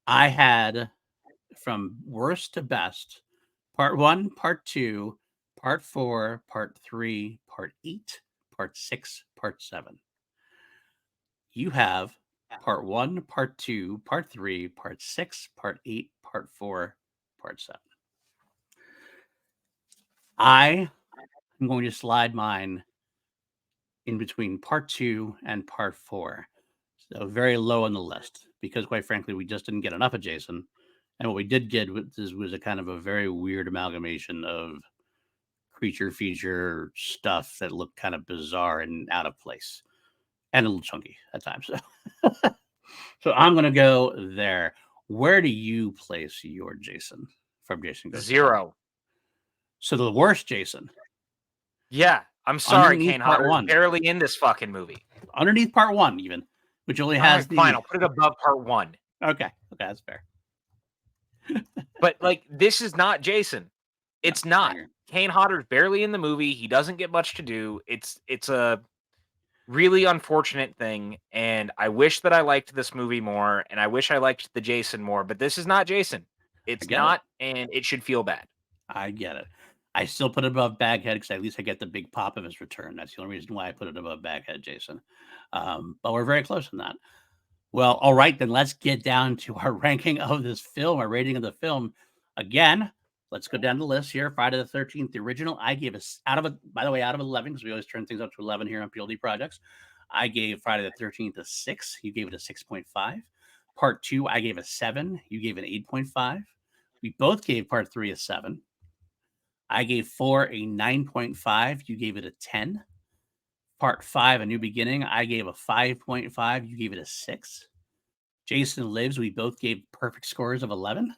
I had from worst to best, part 1, part 2, part 4, part 3, part 8, part 6, part 7. You have part 1, part 2, part 3, part 6, part 8, part 4, part 7. I am going to slide mine in between part 2 and part 4. So very low on the list because, quite frankly, we just didn't get enough of Jason. And what we did get was a kind of a very weird amalgamation of creature feature stuff that looked kind of bizarre and out of place and a little chunky at times. So I'm going to go there. Where do you place your Jason from Jason Goes to Hell? 0. So the worst Jason. Yeah. I'm sorry, Underneath Kane part Hodder's 1. barely in this fucking movie. Underneath part 1, even, which only has All right, fine. I'll put it above part 1. Okay, that's fair. But like, this is not Jason. It's not. Kane Hodder's barely in the movie. He doesn't get much to do. It's a really unfortunate thing, and I wish that I liked this movie more, and I wish I liked the Jason more, but this is not Jason. It's not, and it should feel bad. I get it. I still put it above Baghead because at least I get the big pop of his return. That's the only reason why I put it above Baghead, Jason. But we're very close on that. Well, all right, then let's get down to our ranking of this film, our rating of the film. Again, let's go down the list here. Friday the 13th, the original, I gave us out of 11, because we always turn things up to 11 here on PLD Projects. I gave Friday the 13th a 6. You gave it a 6.5. Part 2, I gave a 7. You gave an 8.5. We both gave part 3 a 7. I gave 4 a 9.5. You gave it a 10. Part 5, A New Beginning, I gave a 5.5. You gave it a 6. Jason Lives, we both gave perfect scores of 11.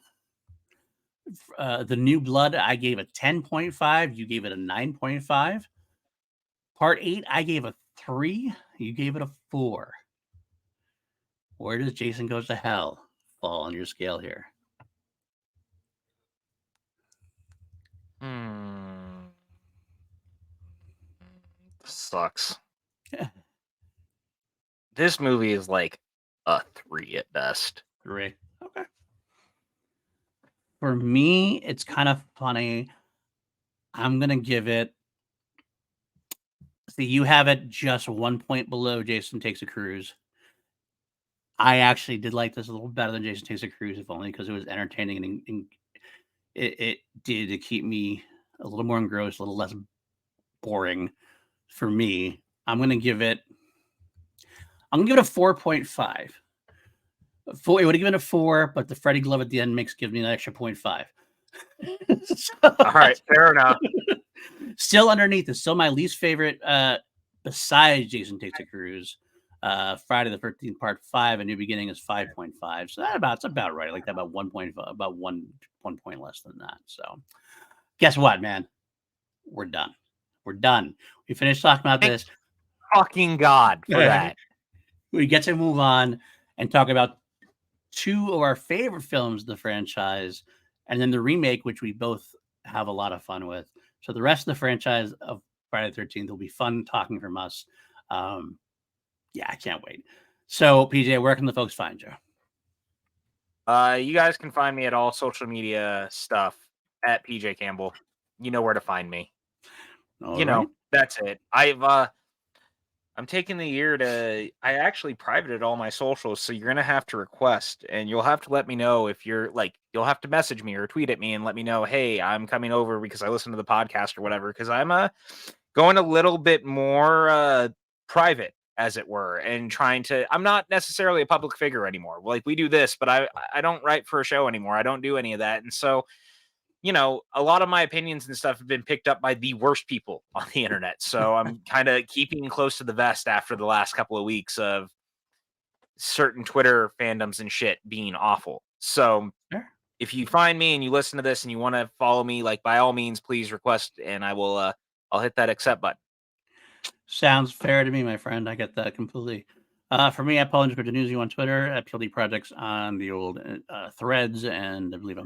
The New Blood, I gave a 10.5. You gave it a 9.5. Part 8, I gave a 3. You gave it a 4. Where does Jason Goes to Hell fall on your scale here? Sucks. This movie is like a 3 at best. 3. Okay. For me, it's kind of funny. I'm going to give it. See, you have it just 1 point below Jason Takes a Cruise. I actually did like this a little better than Jason Takes a Cruise, if only because it was entertaining and it did to keep me a little more engrossed, a little less boring for me. I'm going to give it a 4.5. It would have given a 4, but the Freddy glove at the end gives me an extra 0.5. All right, fair enough. Still underneath. It's still my least favorite besides Jason Takes a Cruise. Friday the 13th Part 5, A New Beginning is 5.5. So it's about right. I like that about 1.5, about 1 point less than that. So guess what, man? We're done. We're done. We finished talking about Thank this. fucking God for that. We get to move on and talk about two of our favorite films of the franchise, and then the remake, which we both have a lot of fun with. So the rest of the franchise of Friday the 13th will be fun talking from us. Yeah, I can't wait. So, PJ, where can the folks find you? You guys can find me at all social media stuff at PJ Campbell. You know where to find me. All right. That's it. I'm taking the year to I actually privated all my socials, so you're gonna have to request and you'll have to let me know if you're like you'll have to message me or tweet at me and let me know, hey, I'm coming over because I listen to the podcast or whatever. Cause I'm going a little bit more private, as it were, and trying to I'm not necessarily a public figure anymore. Like we do this, but I don't write for a show anymore. I don't do any of that. And so a lot of my opinions and stuff have been picked up by the worst people on the internet. So I'm kind of keeping close to the vest after the last couple of weeks of certain Twitter fandoms and shit being awful. So Sure. if you find me and you listen to this and you want to follow me, like by all means, please request and I will I'll hit that accept button. Sounds fair to me, my friend. I get that completely. For me, at Paul Newsy on Twitter, at PLD Projects on the old threads, and I believe I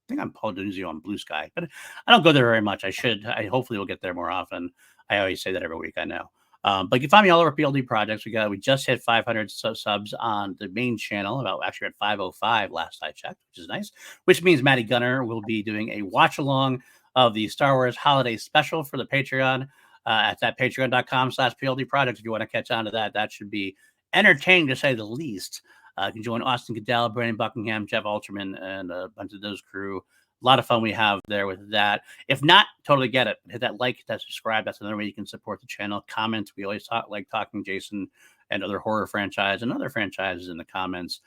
think I'm Paul Denuzio on Blue Sky, but I don't go there very much. I should. I hopefully will get there more often. I always say that every week. I know. But you can find me all over PLD Projects. We just hit 500 subs on the main channel. Actually at 505 last I checked, which is nice. Which means Matty Gunner will be doing a watch along of the Star Wars Holiday Special for the Patreon. At that patreon.com/PLD Projects. If you want to catch on to that, that should be entertaining to say the least. You can join Austin Goodell, Brandon Buckingham, Jeff Alterman, and a bunch of those crew. A lot of fun we have there with that. If not, totally get it. Hit that like, hit that subscribe. That's another way you can support the channel. Comment. We always like talking Jason and other horror franchise and other franchises in the comments.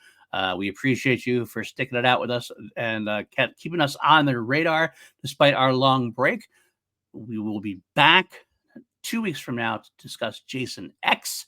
We appreciate you for sticking it out with us and keeping us on the radar despite our long break. We will be back 2 weeks from now to discuss Jason X.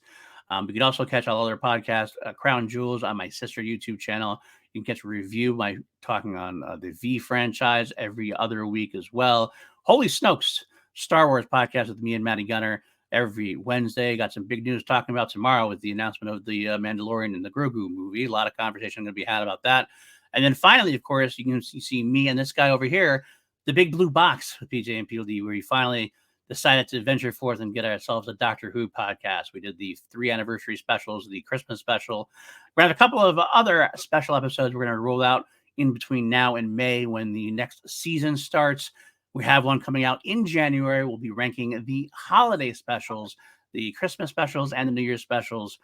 You can also catch all other podcasts, Crown Jewels, on my sister YouTube channel. You can catch a review by talking on the V franchise every other week as well. Holy Snokes, Star Wars podcast with me and Matty Gunner every Wednesday. Got some big news talking about tomorrow with the announcement of the Mandalorian and the Grogu movie. A lot of conversation going to be had about that. And then finally, of course, you can see me and this guy over here, the Big Blue Box with PJ and PLD, where you finally decided to venture forth and get ourselves a Doctor Who podcast. We did the 3 anniversary specials, the Christmas special. We're going to have a couple of other special episodes we're going to roll out in between now and May when the next season starts. We have one coming out in January. We'll be ranking the holiday specials, the Christmas specials, and the New Year's specials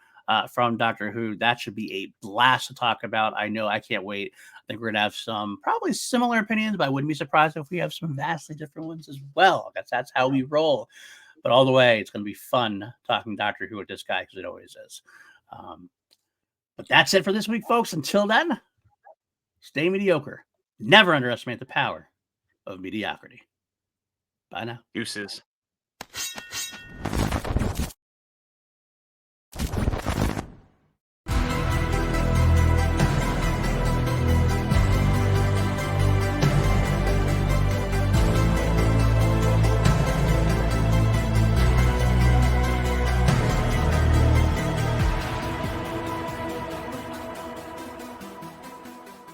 from Doctor Who. That should be a blast to talk about. I know. I can't wait. I think we're going to have some probably similar opinions, but I wouldn't be surprised if we have some vastly different ones as well. That's how we roll. But all the way, it's going to be fun talking Doctor Who with this guy because it always is. But that's it for this week, folks. Until then, stay mediocre. Never underestimate the power of mediocrity. Bye now. Deuces.